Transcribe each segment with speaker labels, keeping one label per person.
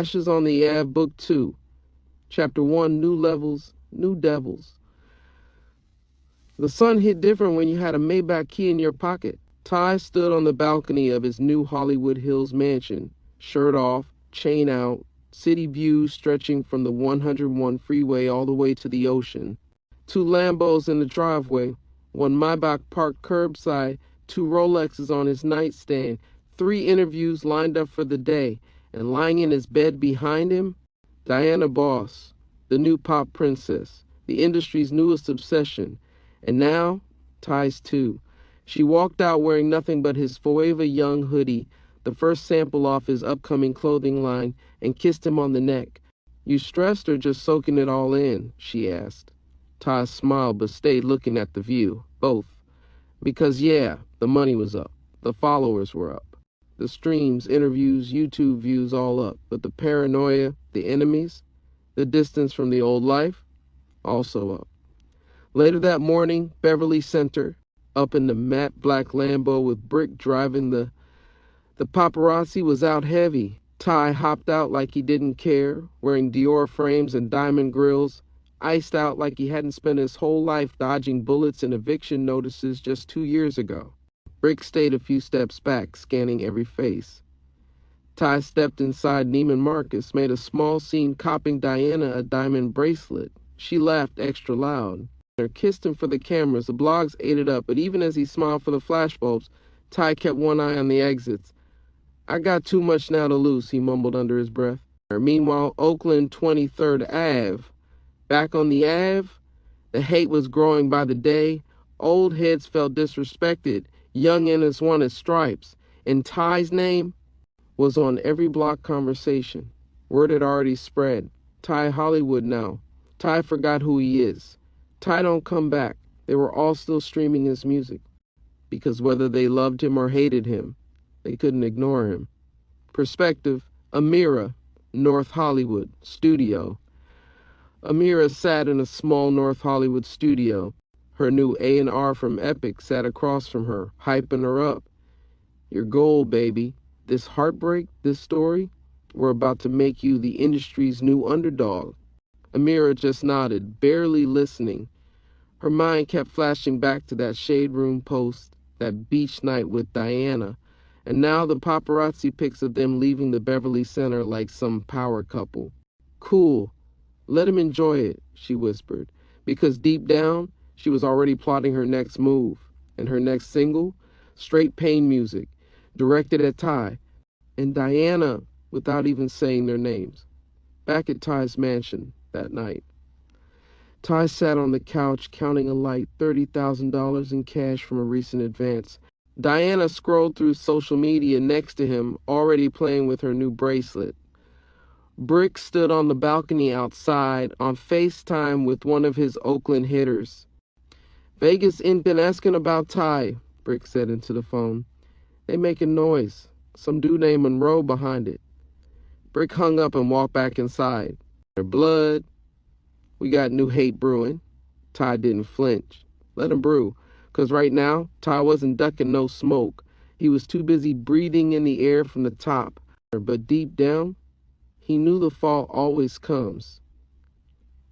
Speaker 1: Ashes on the Ave, Book 2, Chapter 1, New Levels, New Devils. The sun hit different when you had a Maybach key in your pocket. Ty stood on the balcony of his new Hollywood Hills mansion, shirt off, chain out, city views stretching from the 101 freeway all the way to the ocean. 2 Lambos in the driveway, 1 Maybach parked curbside, 2 Rolexes on his nightstand, 3 interviews lined up for the day, and lying in his bed behind him, Diana Boss, the new pop princess, the industry's newest obsession, and now, Ty's too. She walked out wearing nothing but his Forever Young hoodie, the first sample off his upcoming clothing line, and kissed him on the neck. "You stressed or just soaking it all in?" she asked. Ty smiled but stayed looking at the view. Both. Because yeah, the money was up. The followers were up. The streams, interviews, YouTube views all up. But the paranoia, the enemies, the distance from the old life, also up. Later that morning, Beverly Center, up in the matte black Lambo with Brick driving the paparazzi was out heavy. Ty hopped out like he didn't care, wearing Dior frames and diamond grills, iced out like he hadn't spent his whole life dodging bullets and eviction notices just 2 years ago. Brick stayed a few steps back, scanning every face. Ty stepped inside Neiman Marcus, made a small scene copping Diana a diamond bracelet. She laughed extra loud. Kissed him for the cameras. The blogs ate it up, but even as he smiled for the flashbulbs, Ty kept one eye on the exits. "I got too much now to lose," he mumbled under his breath. Meanwhile, Oakland 23rd Ave. Back on the Ave, the hate was growing by the day. Old heads felt disrespected. Youngins wanted stripes. And Ty's name was on every block conversation. Word had already spread. Ty Hollywood now. Ty forgot who he is. Ty don't come back. They were all still streaming his music. Because whether they loved him or hated him, they couldn't ignore him. Perspective, Amira, North Hollywood, studio. Amira sat in a small North Hollywood studio. Her new A&R from Epic sat across from her, hyping her up. "Your goal, baby. This heartbreak, this story, we're about to make you the industry's new underdog." Amira just nodded, barely listening. Her mind kept flashing back to that shade room post, that beach night with Diana, and now the paparazzi pics of them leaving the Beverly Center like some power couple. "Cool. Let him enjoy it," she whispered, because deep down, she was already plotting her next move, and her next single, straight pain music, directed at Ty, and Diana without even saying their names. Back at Ty's mansion that night, Ty sat on the couch counting a light $30,000 in cash from a recent advance. Diana scrolled through social media next to him, already playing with her new bracelet. Brick stood on the balcony outside on FaceTime with one of his Oakland hitters. "Vegas ain't been asking about Ty," Brick said into the phone. "They making noise. Some dude named Monroe behind it." Brick hung up and walked back inside. "Their blood. We got new hate brewing." Ty didn't flinch. Let him brew, 'cause right now, Ty wasn't ducking no smoke. He was too busy breathing in the air from the top. But deep down, he knew the fall always comes.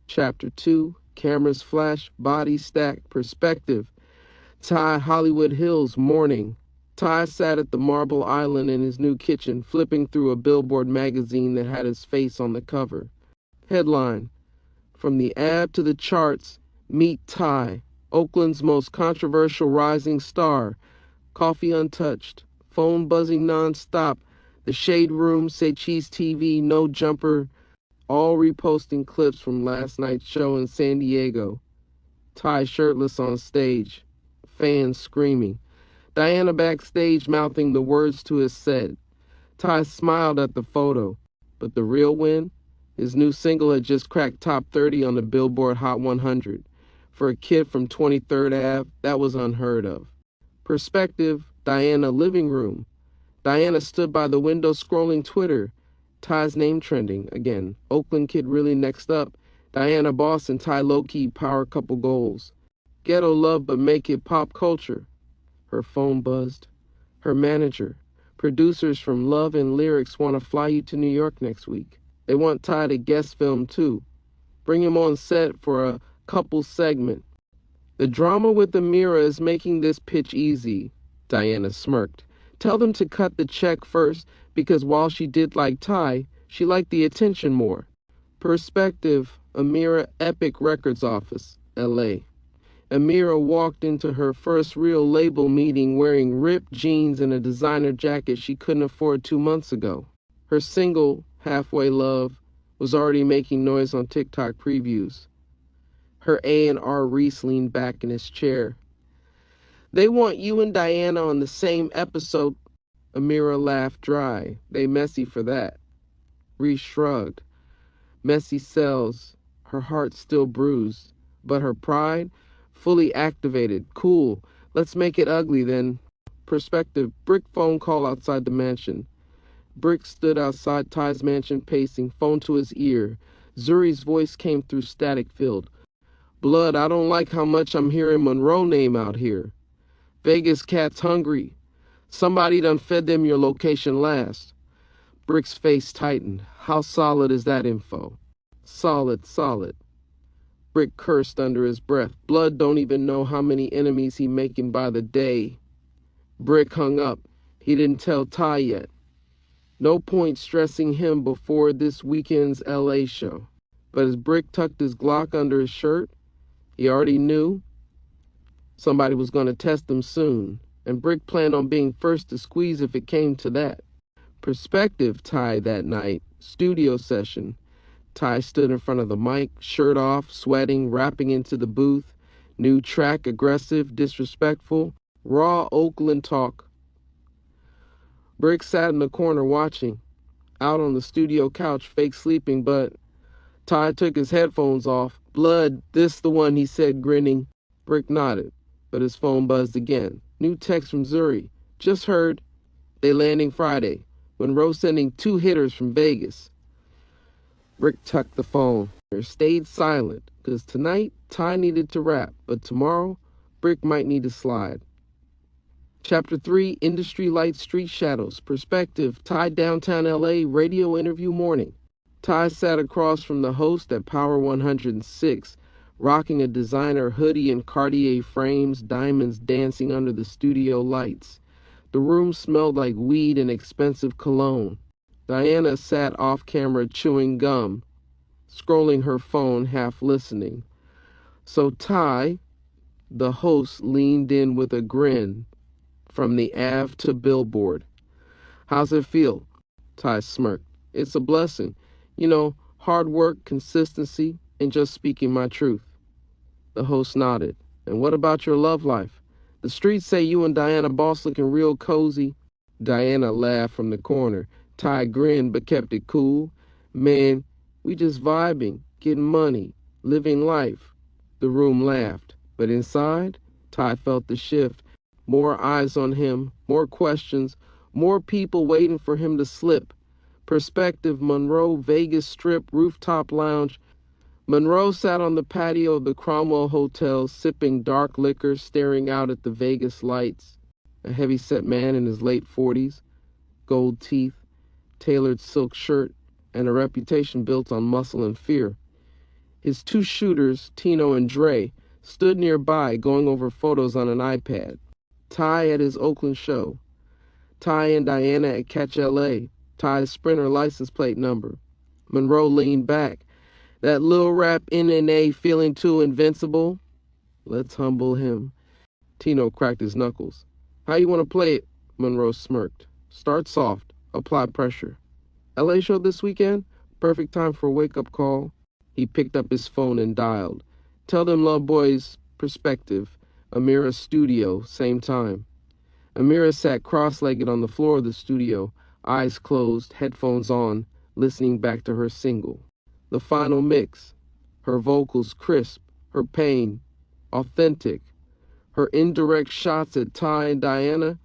Speaker 1: Chapter 2, cameras flash, body stack, perspective. Ty Hollywood Hills, morning. Ty sat at the marble island in his new kitchen, flipping through a Billboard magazine that had his face on the cover. Headline: "From the Ave to the charts, meet Ty, Oakland's most controversial rising star. Coffee untouched, phone buzzing nonstop, the Shade Room, Say Cheese TV, No Jumper, all reposting clips from last night's show in San Diego. Ty shirtless on stage, fans screaming. Diana backstage mouthing the words to his set. Ty smiled at the photo, but the real win? His new single had just cracked top 30 on the Billboard Hot 100. For a kid from 23rd Ave, that was unheard of. Perspective, Diana living room. Diana stood by the window scrolling Twitter. Ty's name trending again. Oakland kid really next up. Diana Boss and Ty low-key power couple goals. Ghetto love but make it pop culture. Her phone buzzed. Her manager. Producers from Love and Lyrics want to fly you to New York next week. They want Ty to guest film too. Bring him on set for a couple segment. The drama with Amira is making this pitch easy, Diana smirked. Tell them to cut the check first because while she did like Ty, she liked the attention more. Perspective, Amira Epic Records office, L.A. Amira walked into her first real label meeting wearing ripped jeans and a designer jacket she couldn't afford 2 months ago. Her single, Halfway Love, was already making noise on TikTok previews. Her A&R Reese leaned back in his chair. They want you and Diana on the same episode. Amira laughed dry. They messy for that. Reese shrugged. Messy sells. Her heart still bruised. But her pride, fully activated. Cool. Let's make it ugly then. Perspective. Brick phone call outside the mansion. Brick stood outside Ty's mansion pacing, phone to his ear. Zuri's voice came through static filled. Blood, I don't like how much I'm hearing Monroe name out here. Vegas cats hungry. Somebody done fed them your location last. Brick's face tightened. How solid is that info? Solid, solid. Brick cursed under his breath. Blood don't even know how many enemies he making by the day. Brick hung up. He didn't tell Ty yet. No point stressing him before this weekend's LA show. But as Brick tucked his Glock under his shirt, he already knew somebody was going to test him soon, and Brick planned on being first to squeeze if it came to that. Perspective Ty that night, studio session. Ty stood in front of the mic, shirt off, sweating, rapping into the booth. New track, aggressive, disrespectful, raw Oakland talk. Brick sat in the corner watching, out on the studio couch, fake sleeping, but Ty took his headphones off. Blood, this the one, he said, grinning. Brick nodded, but his phone buzzed again. New text from Zuri. Just heard. They landing Friday. Monroe sending 2 hitters from Vegas. Brick tucked the phone. Stayed silent, because tonight, Ty needed to rap, but tomorrow, Brick might need to slide. Chapter 3, Industry Lights, Street Shadows. Perspective, Ty downtown LA, radio interview morning. Ty sat across from the host at Power 106, rocking a designer hoodie and Cartier frames, diamonds dancing under the studio lights. The room smelled like weed and expensive cologne. Diana sat off camera chewing gum, scrolling her phone, half listening. So Ty, the host, leaned in with a grin from the Ave to Billboard. How's it feel? Ty smirked. It's a blessing. You know, hard work, consistency, and just speaking my truth. The host nodded. And what about your love life? The streets say you and Diana boss looking real cozy. Diana laughed from the corner. Ty grinned but kept it cool. Man, we just vibing, getting money, living life. The room laughed. But inside, Ty felt the shift. More eyes on him, more questions, more people waiting for him to slip. Perspective, Monroe, Vegas Strip, rooftop lounge. Monroe sat on the patio of the Cromwell Hotel, sipping dark liquor, staring out at the Vegas lights. A heavy-set man in his late 40s, gold teeth, tailored silk shirt, and a reputation built on muscle and fear. His 2 shooters, Tino and Dre, stood nearby, going over photos on an iPad. Ty at his Oakland show. Ty and Diana at Catch LA. Ty's Sprinter license plate number. Monroe leaned back. That Lil Rap NNA feeling too invincible? Let's humble him. Tino cracked his knuckles. How you want to play it? Monroe smirked. Start soft. Apply pressure. LA show this weekend? Perfect time for a wake-up call. He picked up his phone and dialed. Tell them love boys, perspective. Amira's studio, same time. Amira sat cross-legged on the floor of the studio, eyes closed, headphones on, listening back to her single. The final mix. Her vocals crisp, her pain authentic. Her indirect shots at Ty and Diana,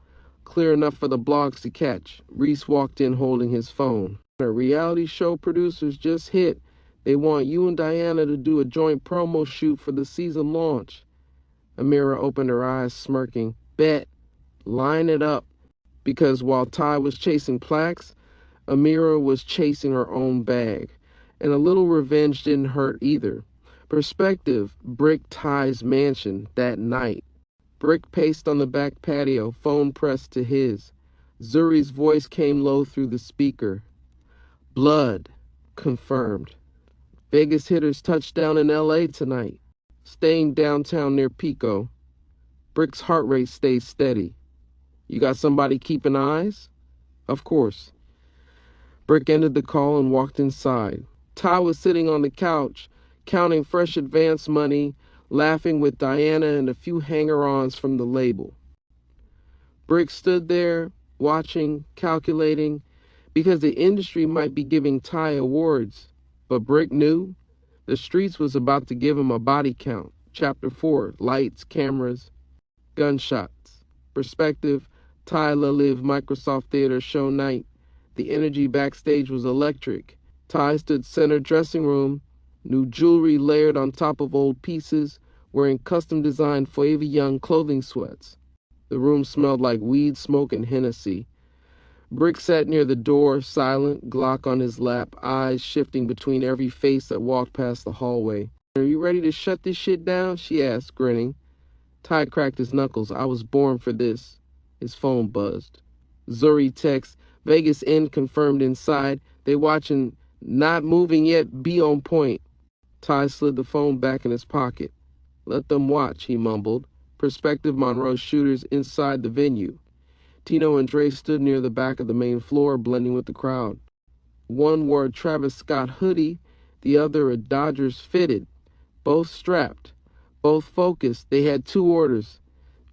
Speaker 1: clear enough for the blogs to catch. Reese walked in holding his phone. Her reality show producers just hit. They want you and Diana to do a joint promo shoot for the season launch. Amira opened her eyes, smirking. Bet. Line it up. Because while Ty was chasing plaques, Amira was chasing her own bag. And a little revenge didn't hurt either. Perspective bricked Ty's mansion that night. Brick paced on the back patio, phone pressed to his. Zuri's voice came low through the speaker. Blood. Confirmed. Vegas hitters touched down in L.A. tonight. Staying downtown near Pico. Brick's heart rate stayed steady. You got somebody keeping eyes? Of course. Brick ended the call and walked inside. Ty was sitting on the couch, counting fresh advance money, laughing with Diana and a few hanger-ons from the label. Brick stood there, watching, calculating, because the industry might be giving Ty awards. But Brick knew the streets was about to give him a body count. Chapter 4, lights, cameras, gunshots. Perspective, Ty Live Microsoft Theater show night. The energy backstage was electric. Ty stood center dressing room, new jewelry layered on top of old pieces, wearing custom-designed Forever Young clothing sweats. The room smelled like weed, smoke, and Hennessy. Brick sat near the door, silent, Glock on his lap, eyes shifting between every face that walked past the hallway. Are you ready to shut this shit down? She asked, grinning. Ty cracked his knuckles. I was born for this. His phone buzzed. Zuri text, Vegas Inn confirmed inside. They watching, not moving yet, be on point. Ty slid the phone back in his pocket. Let them watch, he mumbled. Prospective Monroe shooters inside the venue. Tino and Dre stood near the back of the main floor, blending with the crowd. One wore a Travis Scott hoodie, the other a Dodgers fitted. Both strapped, both focused. They had 2 orders.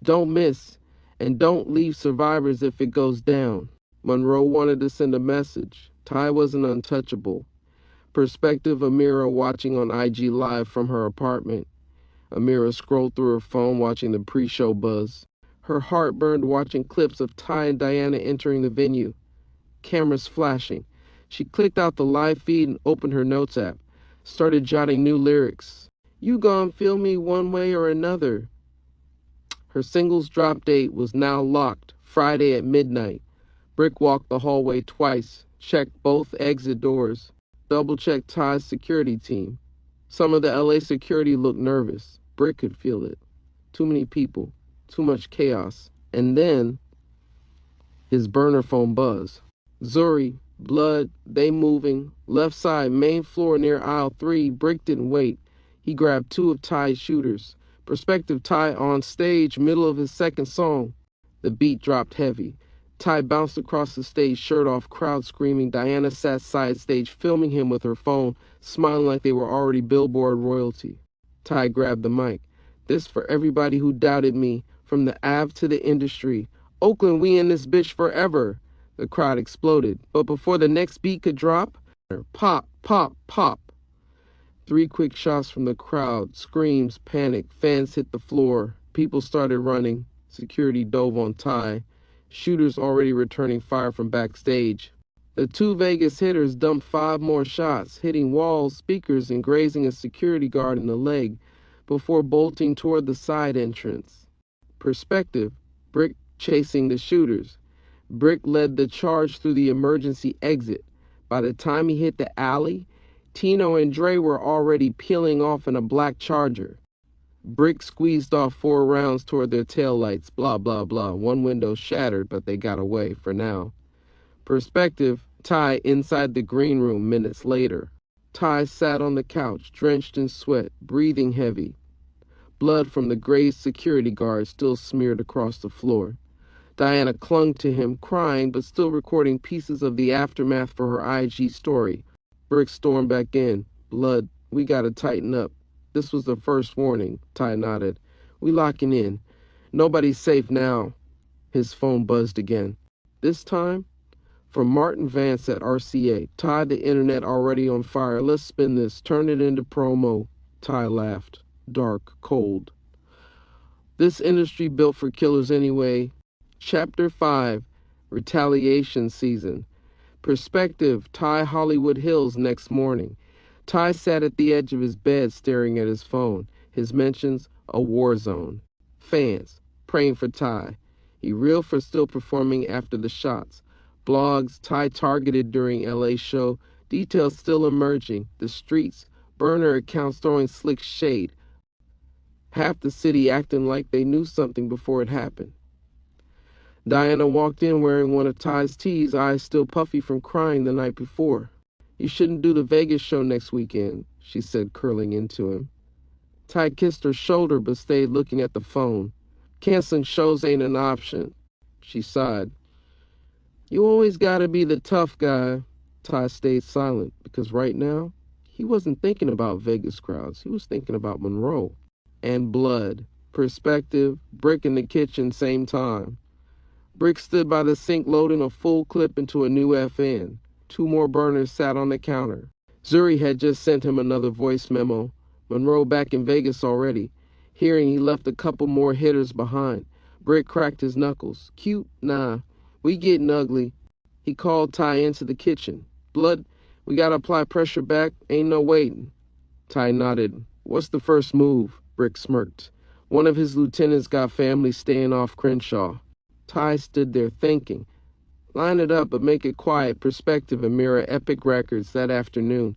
Speaker 1: Don't miss, and don't leave survivors if it goes down. Monroe wanted to send a message. Ty wasn't untouchable. Perspective Amira watching on IG Live from her apartment. Amira scrolled through her phone watching the pre-show buzz. Her heart burned watching clips of Ty and Diana entering the venue. Cameras flashing. She clicked out the live feed and opened her notes app. Started jotting new lyrics. You gon' feel me one way or another. Her singles drop date was now locked, Friday at midnight. Brick walked the hallway twice, checked both exit doors, double-checked Ty's security team. Some of the LA security looked nervous. Brick could feel it. Too many people, too much chaos. And then his burner phone buzzed. Zuri, blood, they moving. Left side, main floor near aisle 3. Brick didn't wait. He grabbed 2 of Ty's shooters. Prospective Ty on stage, middle of his second song. The beat dropped heavy. Ty bounced across the stage, shirt off, crowd screaming. Diana sat side stage, filming him with her phone, smiling like they were already Billboard royalty. Ty grabbed the mic. This for everybody who doubted me, from the Ave to the industry. Oakland, we in this bitch forever. The crowd exploded. But before the next beat could drop, pop, pop, pop. 3 quick shots from the crowd. Screams, panic. Fans hit the floor. People started running. Security dove on Ty. Shooters already returning fire from backstage. The 2 Vegas hitters dumped 5 more shots, hitting walls, speakers, and grazing a security guard in the leg before bolting toward the side entrance. Perspective, Brick chasing the shooters. Brick led the charge through the emergency exit. By the time he hit the alley, Tino and Dre were already peeling off in a black Charger. Brick squeezed off 4 rounds toward their taillights, blah, blah, blah. 1 window shattered, but they got away for now. Perspective, Ty inside the green room minutes later. Ty sat on the couch, drenched in sweat, breathing heavy. Blood from the grazed security guard still smeared across the floor. Diana clung to him, crying, but still recording pieces of the aftermath for her IG story. Brick stormed back in. Blood, we gotta tighten up. This was the first warning, Ty nodded. We locking in. Nobody's safe now. His phone buzzed again. This time, from Martin Vance at RCA. Ty, the internet already on fire. Let's spin this. Turn it into promo. Ty laughed. Dark, cold. This industry built for killers anyway. Chapter 5, Retaliation Season. Perspective, Ty Hollywood Hills next morning. Ty sat at the edge of his bed staring at his phone. His mentions, a war zone. Fans, praying for Ty. He reeled for still performing after the shots. Blogs, Ty targeted during LA show, details still emerging, the streets, burner accounts throwing slick shade, half the city acting like they knew something before it happened. Diana walked in wearing one of Ty's tees, eyes still puffy from crying the night before. "You shouldn't do the Vegas show next weekend," she said, curling into him. Ty kissed her shoulder but stayed looking at the phone. "Canceling shows ain't an option," she sighed. "You always gotta be the tough guy." Ty stayed silent because right now, he wasn't thinking about Vegas crowds. He was thinking about Monroe. And blood, perspective, Brick in the kitchen, same time. Brick stood by the sink loading a full clip into a new FN. 2 more burners sat on the counter. Zuri had just sent him another voice memo. Monroe back in Vegas already. Hearing he left a couple more hitters behind. Brick cracked his knuckles. "Cute? Nah. We getting ugly." He called Ty into the kitchen. "Blood, we gotta apply pressure back. Ain't no waiting." Ty nodded. "What's the first move?" Brick smirked. "One of his lieutenants got family staying off Crenshaw." Ty stood there thinking. "Line it up, but make it quiet." Perspective, Amira, Epic Records, that afternoon.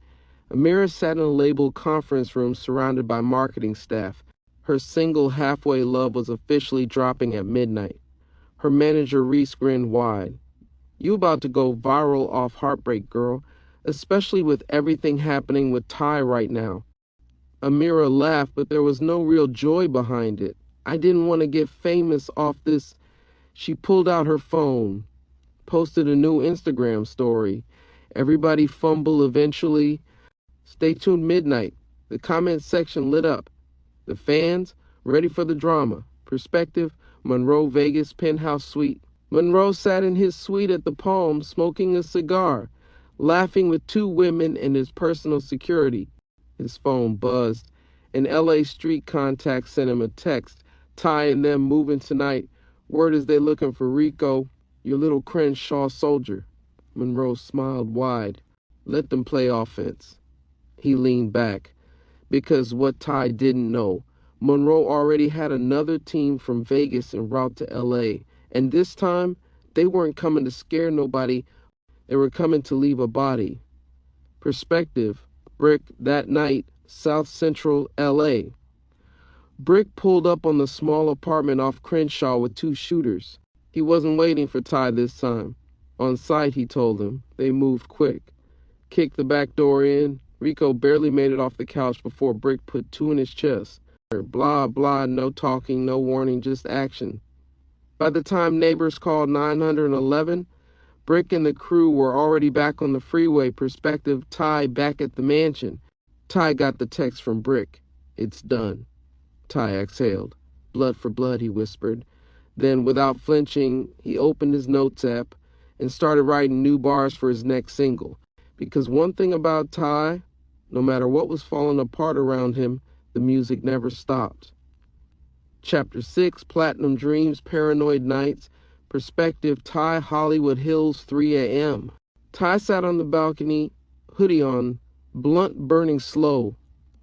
Speaker 1: Amira sat in a labeled conference room surrounded by marketing staff. Her single halfway love was officially dropping at midnight. Her manager Reese grinned wide. "You about to go viral off Heartbreak, girl, especially with everything happening with Ty right now." Amira laughed, but there was no real joy behind it. "I didn't want to get famous off this." She pulled out her phone, posted a new Instagram story. "Everybody fumble eventually. Stay tuned midnight." The comment section lit up. The fans, ready for the drama. Perspective, Monroe, Vegas, penthouse suite. Monroe sat in his suite at the Palm, smoking a cigar, laughing with 2 women and his personal security. His phone buzzed. An LA street contact sent him a text. "Ty and them moving tonight. Word is they looking for Rico, your little Crenshaw soldier." Monroe smiled wide. "Let them play offense." He leaned back. Because what Ty didn't know, Monroe already had another team from Vegas en route to LA. And this time, they weren't coming to scare nobody. They were coming to leave a body. Perspective, Brick, that night, South Central LA. Brick pulled up on the small apartment off Crenshaw with 2 shooters. He wasn't waiting for Ty this time. On sight, he told him. They moved quick. Kicked the back door in. Rico barely made it off the couch before Brick put 2 in his chest. Blah, blah, no talking, no warning, just action. By the time neighbors called 911, Brick and the crew were already back on the freeway. Perspective, Ty back at the mansion. Ty got the text from Brick. "It's done." Ty exhaled. "Blood for blood," he whispered. Then, without flinching, he opened his notes app and started writing new bars for his next single. Because one thing about Ty, no matter what was falling apart around him, the music never stopped. Chapter 6, Platinum Dreams, Paranoid Nights. Perspective, Ty, Hollywood Hills, 3 a.m. Ty sat on the balcony, hoodie on, blunt burning slow.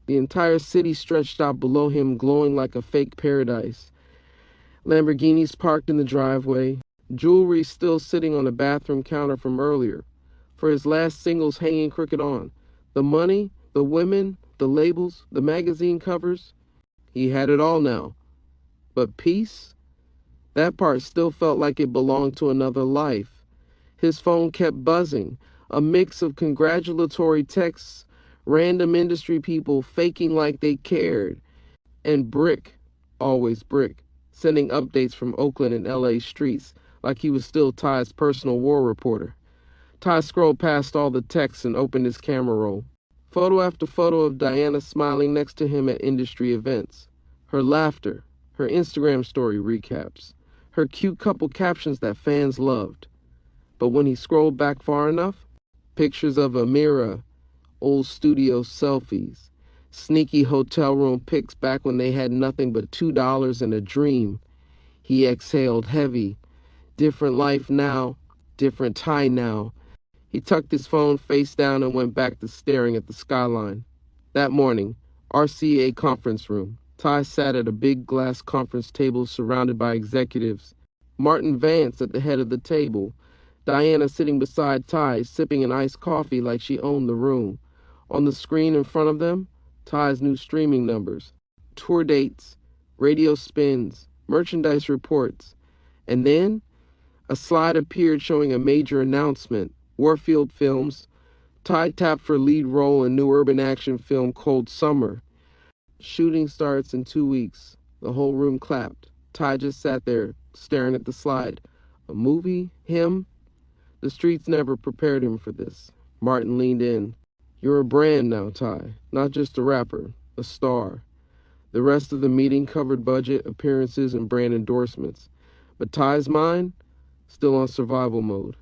Speaker 1: The entire city stretched out below him, glowing like a fake paradise. Lamborghinis parked in the driveway, jewelry still sitting on the bathroom counter from earlier, for his last singles hanging crooked on. The money, the women, the labels, the magazine covers. He had it all now. But peace? That part still felt like it belonged to another life. His phone kept buzzing, a mix of congratulatory texts, random industry people faking like they cared, and Brick, always Brick, sending updates from Oakland and LA streets like he was still Ty's personal war reporter. Ty scrolled past all the texts and opened his camera roll. Photo after photo of Diana smiling next to him at industry events. Her laughter, her Instagram story recaps, her cute couple captions that fans loved. But when he scrolled back far enough, pictures of Amira, old studio selfies, sneaky hotel room pics back when they had nothing but $2 and a dream. He exhaled heavy. Different life now, different Ty now. He tucked his phone face down and went back to staring at the skyline. That morning, RCA conference room. Ty sat at a big glass conference table surrounded by executives. Martin Vance at the head of the table. Diana sitting beside Ty, sipping an iced coffee like she owned the room. On the screen in front of them, Ty's new streaming numbers, tour dates, radio spins, merchandise reports. And then a slide appeared showing a major announcement. Warfield Films. Ty tapped for lead role in new urban action film Cold Summer. Shooting starts in 2 weeks. The whole room clapped. Ty just sat there, staring at the slide. A movie? Him? The streets never prepared him for this. Martin leaned in. You're a brand now, Ty. Not just a rapper. A star. The rest of the meeting covered budget, appearances, and brand endorsements. But Ty's mind? Still on survival mode.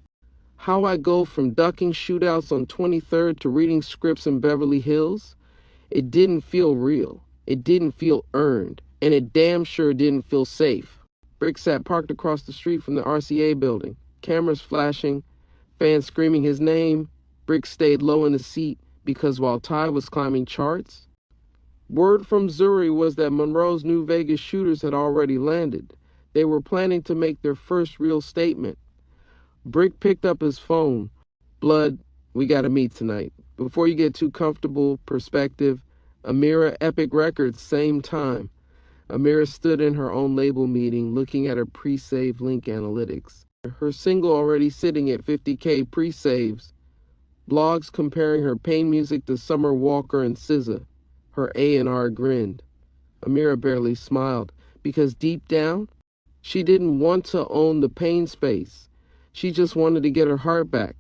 Speaker 1: How I go from ducking shootouts on 23rd to reading scripts in Beverly Hills? It didn't feel real. It didn't feel earned. And it damn sure didn't feel safe. Brick sat parked across the street from the RCA building. Cameras flashing. Fans screaming his name. Brick stayed low in the seat because while Ty was climbing charts, word from Zuri was that Monroe's new Vegas shooters had already landed. They were planning to make their first real statement. Brick picked up his phone. Blood, we gotta meet tonight. Before you get too comfortable, perspective. Amira, Epic Records, same time. Amira stood in her own label meeting, looking at her pre-save link analytics. Her single already sitting at 50K pre-saves. Blogs comparing her pain music to Summer Walker and SZA. Her A&R grinned. Amira barely smiled, because deep down, she didn't want to own the pain space. She just wanted to get her heart back.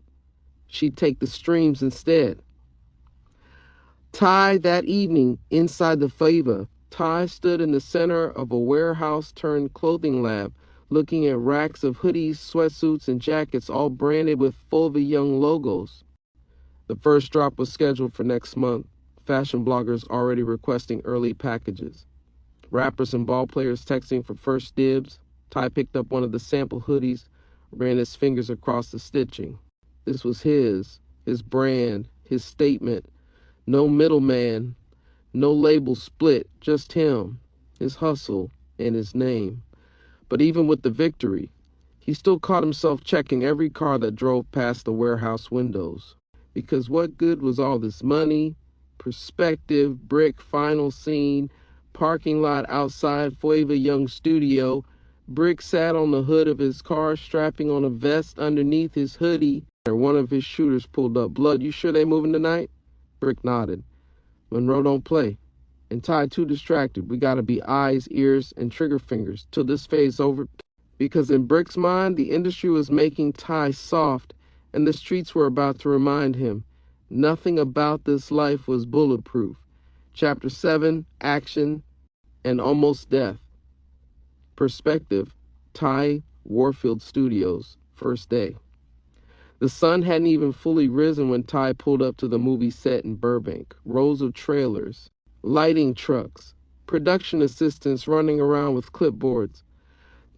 Speaker 1: She'd take the streams instead. Ty, that evening, inside the Fava, Ty stood in the center of a warehouse-turned-clothing lab, looking at racks of hoodies, sweatsuits, and jackets all branded with Fulva Young logos. The first drop was scheduled for next month. Fashion bloggers already requesting early packages. Rappers and ballplayers texting for first dibs. Ty picked up one of the sample hoodies, ran his fingers across the stitching. This was his brand, his statement. No middleman, no label split, just him, his hustle, and his name. But even with the victory, he still caught himself checking every car that drove past the warehouse windows. Because what good was all this money, perspective, brick, final scene, parking lot outside Fueva Young studio? Brick sat on the hood of his car, strapping on a vest underneath his hoodie. One of his shooters pulled up. Blood, you sure they moving tonight? Brick nodded. Monroe don't play. And Ty too distracted. We gotta be eyes, ears, and trigger fingers till this phase over. Because in Brick's mind, the industry was making Ty soft, and the streets were about to remind him nothing about this life was bulletproof. Chapter 7, Action and Almost Death. Perspective, Ty, Warfield Studios, first day. The sun hadn't even fully risen when Ty pulled up to the movie set in Burbank. Rows of trailers, lighting trucks, production assistants running around with clipboards.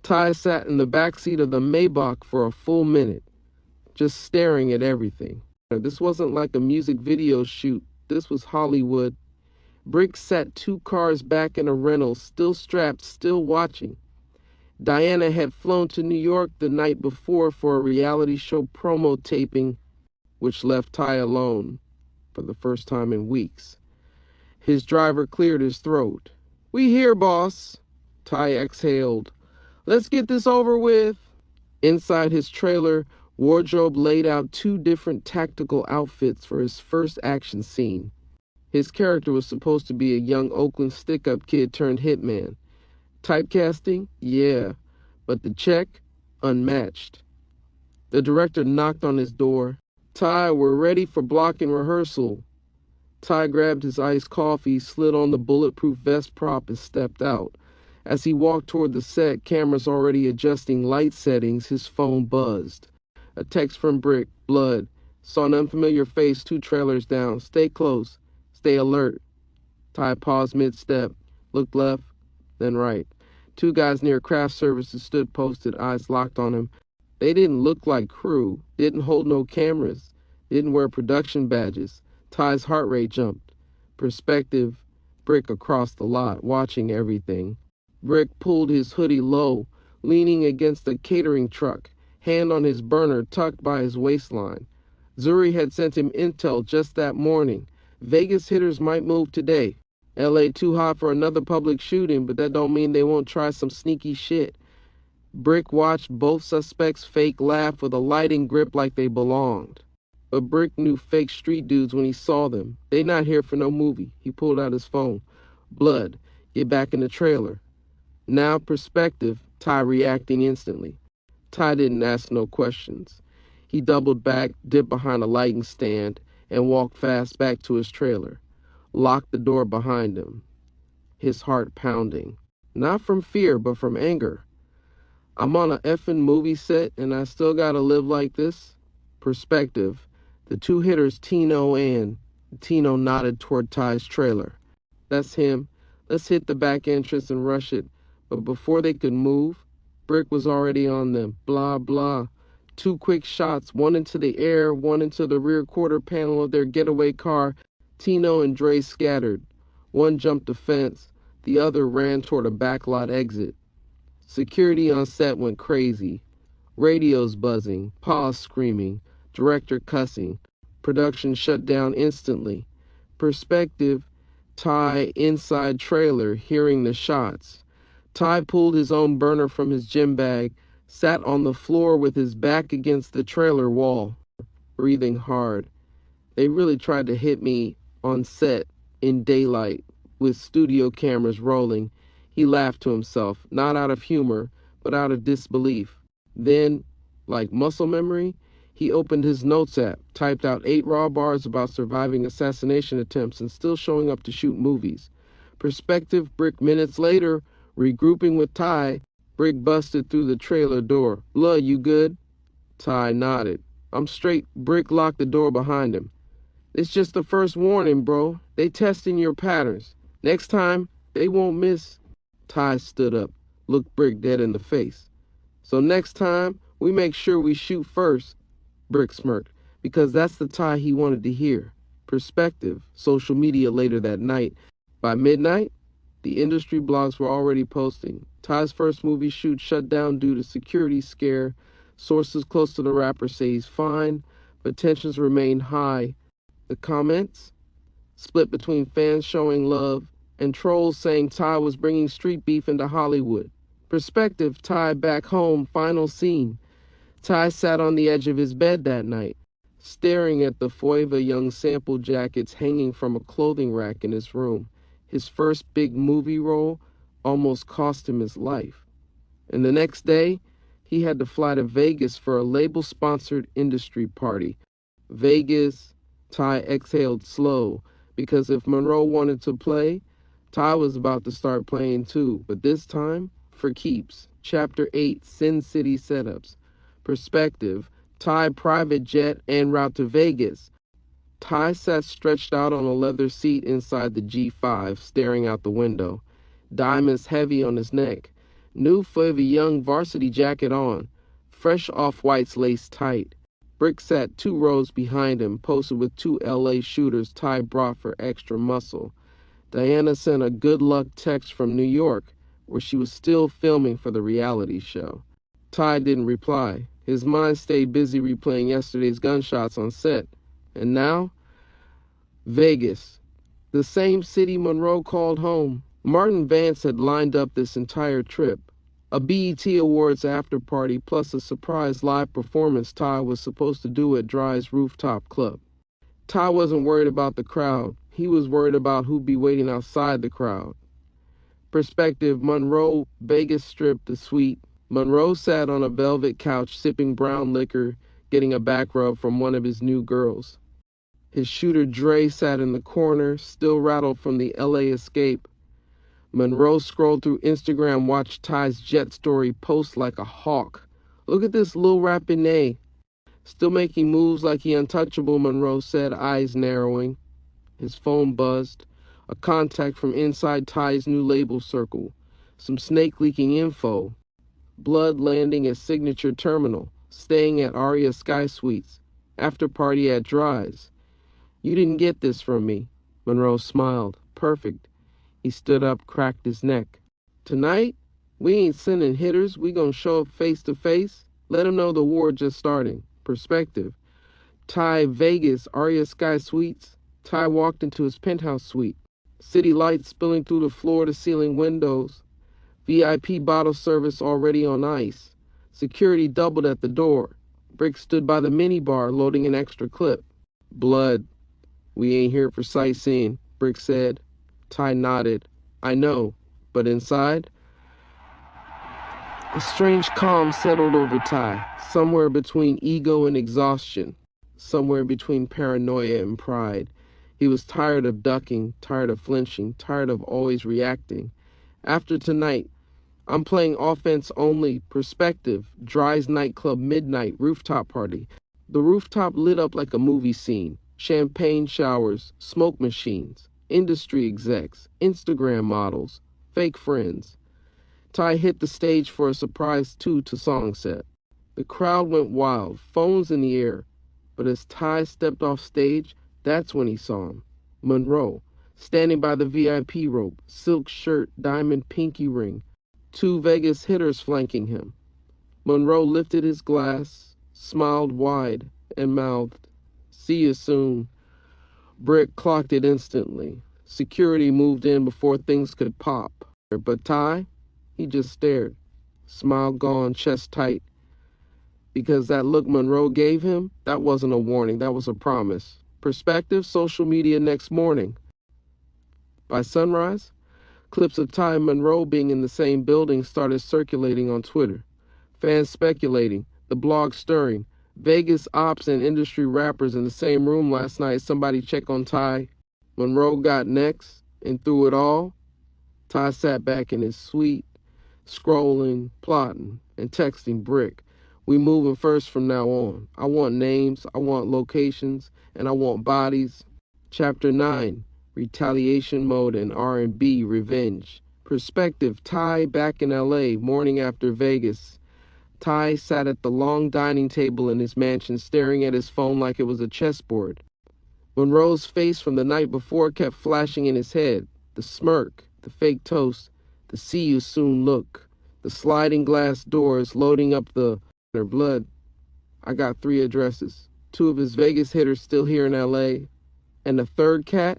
Speaker 1: Ty sat in the backseat of the Maybach for a full minute, just staring at everything. This wasn't like a music video shoot. This was Hollywood. Brick sat 2 cars back in a rental, still strapped, still watching. Diana had flown to New York the night before for a reality show promo taping, which left Ty alone for the first time in weeks. His driver cleared his throat. "We here, boss." Ty exhaled. "Let's get this over with." Inside his trailer, Wardrobe laid out 2 different tactical outfits for his first action scene. His character was supposed to be a young Oakland stick-up kid turned hitman. Typecasting? Yeah. But the check? Unmatched. The director knocked on his door. "Ty, we're ready for blocking rehearsal." Ty grabbed his iced coffee, slid on the bulletproof vest prop, and stepped out. As he walked toward the set, cameras already adjusting light settings, his phone buzzed. A text from Brick. "Blood. Saw an unfamiliar face 2 trailers down. Stay close. Stay alert." Ty paused mid-step, looked left, then right. 2 guys near craft services stood posted, eyes locked on him. They didn't look like crew, didn't hold no cameras, didn't wear production badges. Ty's heart rate jumped. Perspective, Brick across the lot, watching everything. Brick pulled his hoodie low, leaning against a catering truck, hand on his burner tucked by his waistline. Zuri had sent him intel just that morning. Vegas hitters might move today. LA too hot for another public shooting, but that don't mean they won't try some sneaky shit. Brick watched both suspects fake laugh with a lighting grip like they belonged. But Brick knew fake street dudes when he saw them. They not here for no movie. He pulled out his phone. Blood. Get back in the trailer. Now perspective, Ty reacting instantly. Ty didn't ask no questions. He doubled back, dipped behind a lighting stand, and walked fast back to his trailer. Locked the door behind him. His heart pounding. Not from fear, but from anger. I'm on a effing movie set and I still gotta live like this? Perspective. The two hitters, Tino nodded toward Ty's trailer. That's him. Let's hit the back entrance and rush it. But before they could move, Brick was already on them. Blah, blah. Two quick shots, one into the air, one into the rear quarter panel of their getaway car. Tino and Dre scattered. One jumped the fence. The other ran toward a backlot exit. Security on set went crazy. Radios buzzing, paws screaming, director cussing. Production shut down instantly. Perspective, Ty inside trailer, hearing the shots. Ty pulled his own burner from his gym bag, sat on the floor with his back against the trailer wall, breathing hard. They really tried to hit me on set in daylight with studio cameras rolling. He laughed to himself, not out of humor, but out of disbelief. Then, like muscle memory, he opened his notes app, typed out 8 raw bars about surviving assassination attempts and still showing up to shoot movies. Perspective, Brick minutes later, regrouping with Ty, Brick busted through the trailer door. Blood, you good? Ty nodded. I'm straight. Brick locked the door behind him. It's just the first warning, bro. They testing your patterns. Next time, they won't miss. Ty stood up, looked Brick dead in the face. So next time, we make sure we shoot first. Brick smirked, because that's the Ty he wanted to hear. Perspective, social media later that night. By midnight, the industry blogs were already posting. Ty's first movie shoot shut down due to security scare. Sources close to the rapper say he's fine, but tensions remain high. The comments? Split between fans showing love and trolls saying Ty was bringing street beef into Hollywood. Perspective, Ty back home, final scene. Ty sat on the edge of his bed that night, staring at the Forever Young sample jackets hanging from a clothing rack in his room. His first big movie role almost cost him his life. And the next day, he had to fly to Vegas for a label-sponsored industry party. Vegas, Ty exhaled slow, because if Monroe wanted to play, Ty was about to start playing too, but this time, for keeps. Chapter 8, Sin City Setups. Perspective, Ty private jet en route to Vegas. Ty sat stretched out on a leather seat inside the G5, staring out the window. Diamonds heavy on his neck. New Forever Young varsity jacket on. Fresh off-whites laced tight. Brick sat 2 rows behind him, posted with 2 LA shooters Ty brought for extra muscle. Diana sent a good luck text from New York, where she was still filming for the reality show. Ty didn't reply. His mind stayed busy replaying yesterday's gunshots on set. And now, Vegas, the same city Monroe called home. Martin Vance had lined up this entire trip. A BET Awards after party plus a surprise live performance Ty was supposed to do at Dry's rooftop club. Ty wasn't worried about the crowd. He was worried about who'd be waiting outside the crowd. Perspective, Monroe, Vegas Strip, the suite. Monroe sat on a velvet couch sipping brown liquor, getting a back rub from one of his new girls. His shooter Dre sat in the corner, still rattled from the LA escape. Monroe scrolled through Instagram, watched Ty's jet story post like a hawk. Look at this Lil Rapinay. Still making moves like he untouchable, Monroe said, eyes narrowing. His phone buzzed. A contact from inside Ty's new label circle. Some snake-leaking info. Blood landing at Signature Terminal. Staying at Aria Sky Suites. After party at Dry's. You didn't get this from me. Monroe smiled. Perfect. He stood up, cracked his neck. Tonight, We ain't sending hitters. We gonna show up face to face. Let him know the war just starting. Perspective. Ty, Vegas, Aria Sky Suites. Ty walked into his penthouse suite. City lights spilling through the floor-to-ceiling windows. VIP bottle service already on ice. Security doubled at the door. Brick stood by the minibar loading an extra clip. Blood. We ain't here for sightseeing, Brick said. Ty nodded. I know, but inside? A strange calm settled over Ty, somewhere between ego and exhaustion, somewhere between paranoia and pride. He was tired of ducking, tired of flinching, tired of always reacting. After tonight, I'm playing offense only. Perspective. Dry's nightclub midnight rooftop party. The rooftop lit up like a movie scene. Champagne showers, smoke machines, industry execs, Instagram models, fake friends. Ty hit the stage for a surprise 2 to song set. The crowd went wild, phones in the air. But as Ty stepped off stage, that's when he saw him. Monroe, standing by the VIP rope, silk shirt, diamond pinky ring. 2 Vegas hitters flanking him. Monroe lifted his glass, smiled wide, and mouthed, "See you soon." Brick clocked it instantly. Security moved in before things could pop. But Ty, he just stared. Smile gone, chest tight. Because that look Monroe gave him, that wasn't a warning, that was a promise. Perspective, social media next morning. By sunrise, clips of Ty and Monroe being in the same building started circulating on Twitter. Fans speculating, the blog stirring. Vegas ops and industry rappers in the same room last night. Somebody check on Ty. Monroe got next, and through it all, Ty sat back in his suite, scrolling, plotting, and texting Brick. We moving first from now on. I want names, I want locations, and I want bodies. Chapter 9, Retaliation Mode and R&B Revenge. Perspective, Ty back in LA, morning after Vegas. Ty sat at the long dining table in his mansion staring at his phone like it was a chessboard. Monroe's face from the night before kept flashing in his head. The smirk, the fake toast, the see you soon look, the sliding glass doors loading up the blood. I got 3 addresses. 2 of his Vegas hitters still here in LA. And the third cat,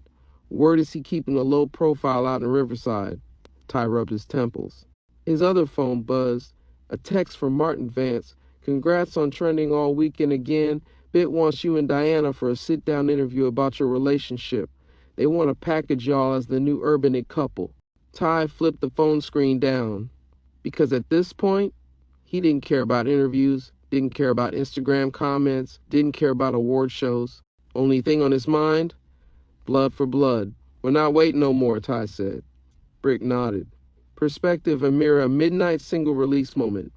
Speaker 1: word is he keeping a low profile out in Riverside. Ty rubbed his temples. His other phone buzzed. A text from Martin Vance. Congrats on trending all weekend again. Bit wants you and Diana for a sit-down interview about your relationship. They want to package y'all as the new urban couple. Ty flipped the phone screen down. Because at this point, he didn't care about interviews, didn't care about Instagram comments, didn't care about award shows. Only thing on his mind? Blood for blood. We're not waiting no more, Ty said. Brick nodded. Perspective, Amira, midnight single release moment.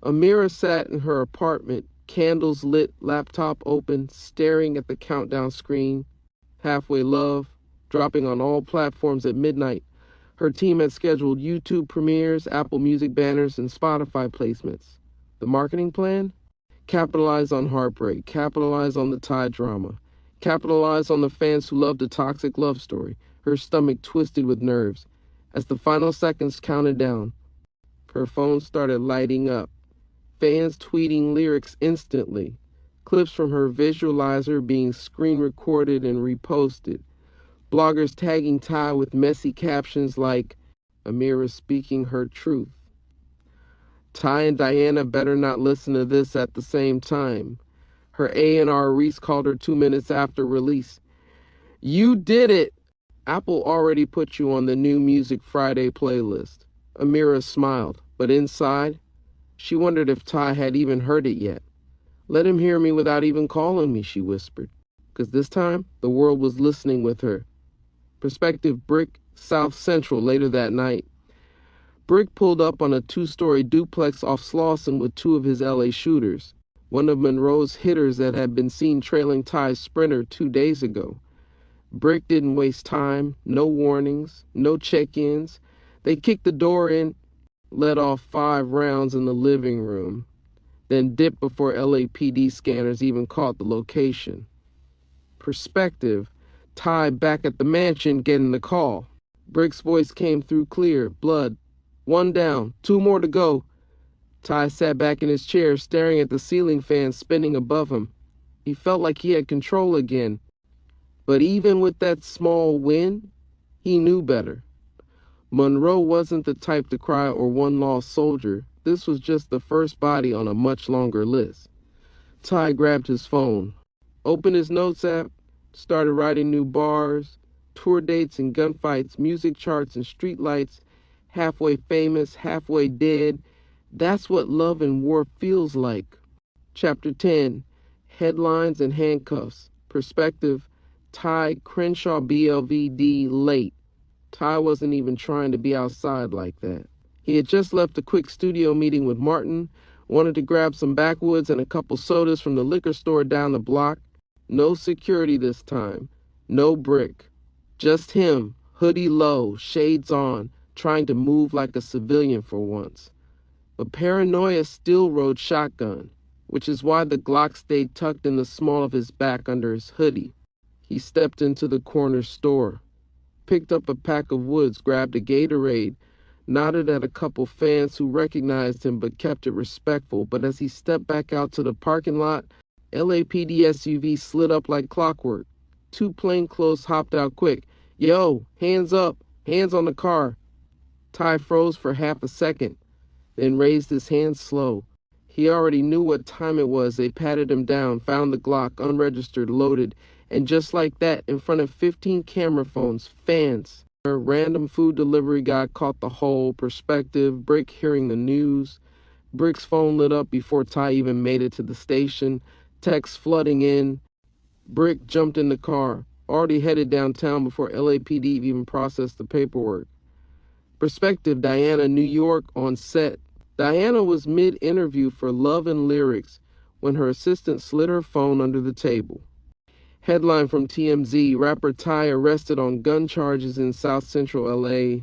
Speaker 1: Amira sat in her apartment, candles lit, laptop open, staring at the countdown screen. Halfway Love, dropping on all platforms at midnight. Her team had scheduled YouTube premieres, Apple Music banners, and Spotify placements. The marketing plan? Capitalize on heartbreak, capitalize on the Ty drama, capitalize on the fans who loved a toxic love story. Her stomach twisted with nerves. As the final seconds counted down, her phone started lighting up. Fans tweeting lyrics instantly. Clips from her visualizer being screen recorded and reposted. Bloggers tagging Ty with messy captions like, Amira speaking her truth. Ty and Diana better not listen to this at the same time. Her A&R Reese called her 2 minutes after release. You did it! Apple already put you on the new Music Friday playlist. Amira smiled, but inside, she wondered if Ty had even heard it yet. Let him hear me without even calling me, she whispered. Because this time, the world was listening with her. Perspective, Brick, South Central, later that night. Brick pulled up on a 2-story duplex off Slauson with 2 of his LA shooters, one of Monroe's hitters that had been seen trailing Ty's sprinter 2 days ago. Brick didn't waste time, no warnings, no check-ins. They kicked the door in, let off 5 rounds in the living room, then dipped before LAPD scanners even caught the location. Perspective, Ty back at the mansion getting the call. Brick's voice came through clear. Blood, One down, two more to go. Ty sat back in his chair, staring at the ceiling fan spinning above him. He felt like he had control again. But even with that small win, he knew better. Monroe wasn't the type to cry or one lost soldier. This was just the first body on a much longer list. Ty grabbed his phone, opened his notes app, started writing new bars, tour dates and gunfights, music charts and streetlights, halfway famous, halfway dead. That's what love and war feels like. Chapter 10, Headlines and Handcuffs. Perspective, Ty Crenshaw BLVD late. Ty wasn't even trying to be outside like that. He had just left a quick studio meeting with Martin, wanted to grab some backwoods and a couple sodas from the liquor store down the block. No security this time. No brick. Just him, hoodie low, shades on, trying to move like a civilian for once. But paranoia still rode shotgun, which is why the Glock stayed tucked in the small of his back under his hoodie. He stepped into the corner store, picked up a pack of woods, grabbed a Gatorade, nodded at a couple fans who recognized him but kept it respectful. But as he stepped back out to the parking lot, LAPD SUV slid up like clockwork. Two plainclothes hopped out quick. Yo, hands up, hands on the car. Ty froze for half a second, then raised his hands slow. He already knew what time it was. They patted him down, found the Glock, unregistered, loaded, and just like that, in front of 15 camera phones, fans. A random food delivery guy caught the whole perspective, Brick hearing the news. Brick's phone lit up before Ty even made it to the station, texts flooding in. Brick jumped in the car, already headed downtown before LAPD even processed the paperwork. Perspective, Diana, New York, on set. Diana was mid-interview for Love and Lyrics when her assistant slid her phone under the table. Headline from TMZ, rapper Ty arrested on gun charges in South Central LA.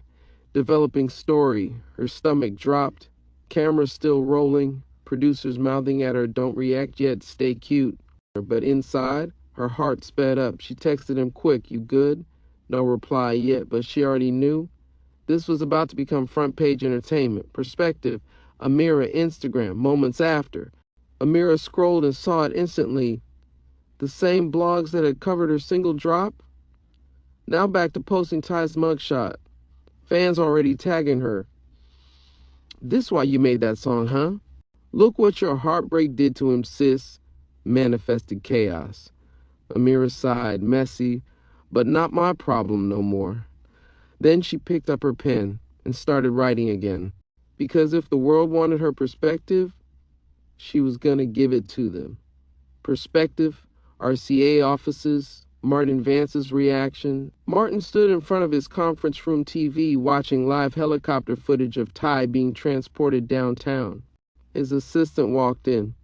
Speaker 1: Developing story, her stomach dropped, camera still rolling, producers mouthing at her, don't react yet, stay cute. But inside, her heart sped up. She texted him quick, you good? No reply yet, but she already knew. This was about to become front page entertainment. Perspective, Amira, Instagram, moments after. Amira scrolled and saw it instantly. The same blogs that had covered her single drop? Now back to posting Ty's mugshot. Fans already tagging her. This why you made that song, huh? Look what your heartbreak did to him, sis. Manifested chaos. Amira sighed, messy, but not my problem no more. Then she picked up her pen and started writing again. Because if the world wanted her perspective, she was gonna give it to them. Perspective, RCA offices, Martin Vance's reaction. Martin stood in front of his conference room TV watching live helicopter footage of Ty being transported downtown. His assistant walked in.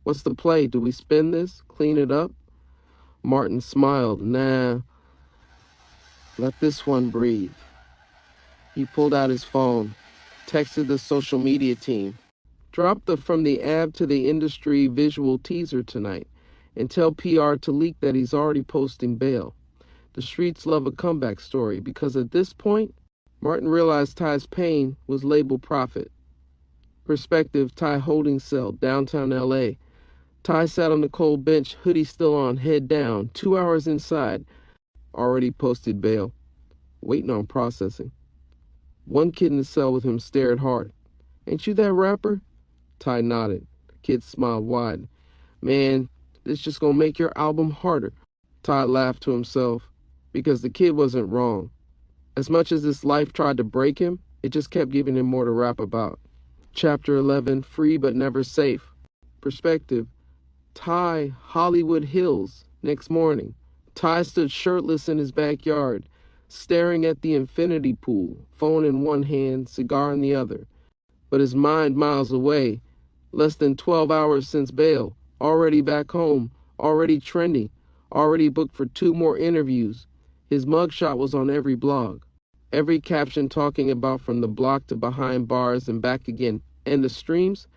Speaker 1: What's the play? Do we spin this? Clean it up? Martin smiled. Nah, let this one breathe. He pulled out his phone, texted the social media team. Drop the From the Ab to the Industry visual teaser tonight and tell PR to leak that he's already posting bail. The streets love a comeback story because at this point, Martin realized Ty's pain was labeled profit. Perspective, Ty holding cell, downtown LA. Ty sat on the cold bench, hoodie still on, head down, 2 hours inside. Already posted bail, waiting on processing. One kid in the cell with him stared hard. Ain't you that rapper? Ty nodded. The kid smiled wide. Man, this just gonna make your album harder. Ty laughed to himself because the kid wasn't wrong. As much as this life tried to break him, it just kept giving him more to rap about. Chapter 11, Free but Never Safe. Perspective, Ty, Hollywood Hills, next morning. Ty stood shirtless in his backyard, staring at the infinity pool, phone in one hand, cigar in the other. But his mind miles away, less than 12 hours since bail, already back home, already trending, already booked for 2 more interviews. His mugshot was on every blog, every caption talking about from the block to behind bars and back again. And the streams?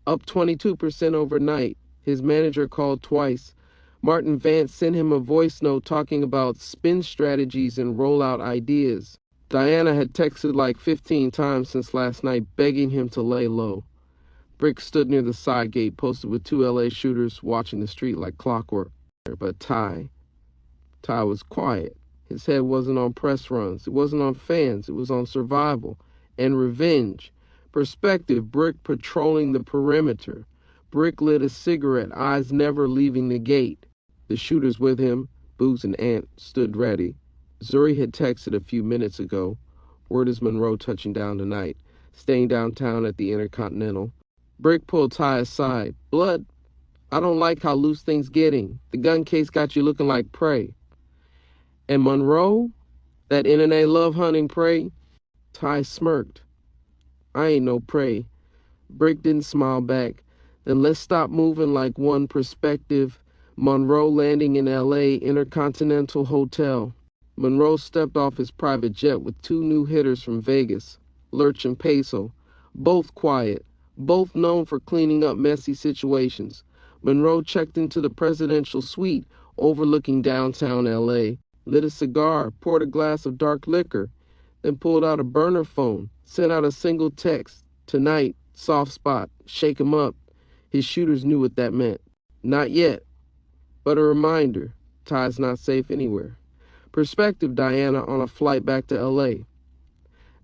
Speaker 1: Up 22% overnight. His manager called twice. Martin Vance sent him a voice note talking about spin strategies and rollout ideas. Diana had texted like 15 times since last night, begging him to lay low. Brick stood near the side gate, posted with 2 LA shooters, watching the street like clockwork. But Ty was quiet. His head wasn't on press runs. It wasn't on fans. It was on survival and revenge. Perspective, Brick patrolling the perimeter. Brick lit a cigarette, eyes never leaving the gate. The shooters with him, Boogs and Ant, stood ready. Zuri had texted a few minutes ago. Word is Monroe touching down tonight, staying downtown at the Intercontinental. Brick pulled Ty aside. Blood, I don't like how loose things getting. The gun case got you looking like prey. And Monroe, that internet love hunting prey? Ty smirked. I ain't no prey. Brick didn't smile back. Then let's stop moving like one. Perspective. Monroe landing in LA Intercontinental Hotel. Monroe stepped off his private jet with 2 new hitters from Vegas, Lurch and Peso, both quiet, both known for cleaning up messy situations. Monroe checked into the presidential suite overlooking downtown LA, lit a cigar, poured a glass of dark liquor, then pulled out a burner phone, sent out a single text. Tonight, soft spot, shake 'em up. His shooters knew what that meant. Not yet, but a reminder, Ty's not safe anywhere. Perspective, Diana on a flight back to LA.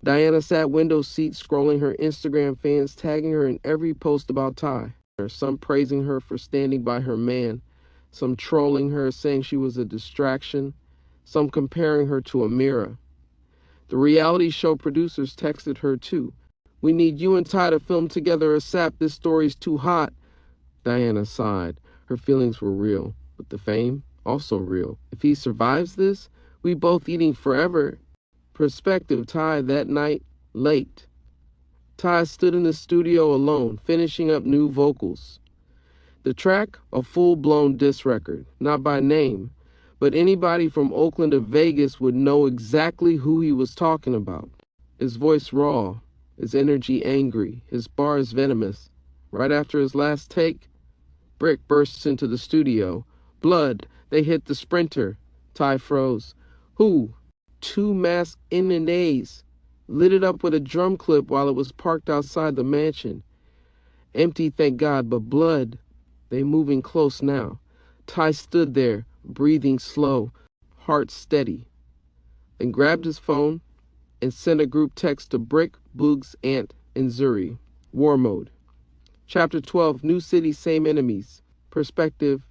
Speaker 1: Diana sat window seat scrolling her Instagram fans, tagging her in every post about Ty. Some praising her for standing by her man, some trolling her saying she was a distraction, some comparing her to Amira. The reality show producers texted her too. We need you and Ty to film together ASAP. This story's too hot. Diana sighed. Her feelings were real, but the fame, also real. If he survives this, we both eating forever. Perspective, Ty that night, late. Ty stood in the studio alone, finishing up new vocals. The track, a full-blown diss record, not by name, but anybody from Oakland and Vegas would know exactly who he was talking about. His voice raw, his energy angry, his bars venomous. Right after his last take, Brick bursts into the studio. Blood, they hit the Sprinter. Ty froze. Who? 2 masked NNAs. Lit it up with a drum clip while it was parked outside the mansion. Empty, thank God, but blood. They moving close now. Ty stood there, breathing slow, heart steady. Then grabbed his phone and sent a group text to Brick, Boogs, Ant, and Zuri. War mode. Chapter 12, New City, Same Enemies. Perspective,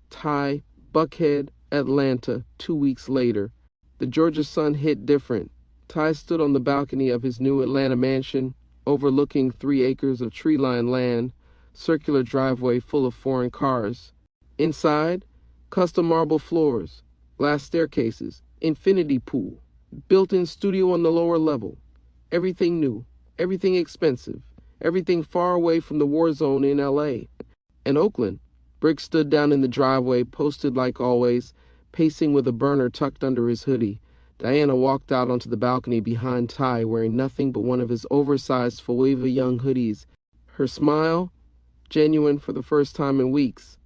Speaker 1: Ty, Buckhead, Atlanta, 2 weeks later. The Georgia sun hit different. Ty stood on the balcony of his new Atlanta mansion, overlooking 3 acres of tree-lined land, circular driveway full of foreign cars. Inside, custom marble floors, glass staircases, infinity pool, built-in studio on the lower level. Everything new, everything expensive, everything far away from the war zone in LA. In Oakland, Brick stood down in the driveway, posted like always, pacing with a burner tucked under his hoodie. Diana walked out onto the balcony behind Ty, wearing nothing but one of his oversized Forever Young hoodies. Her smile, genuine for the first time in weeks.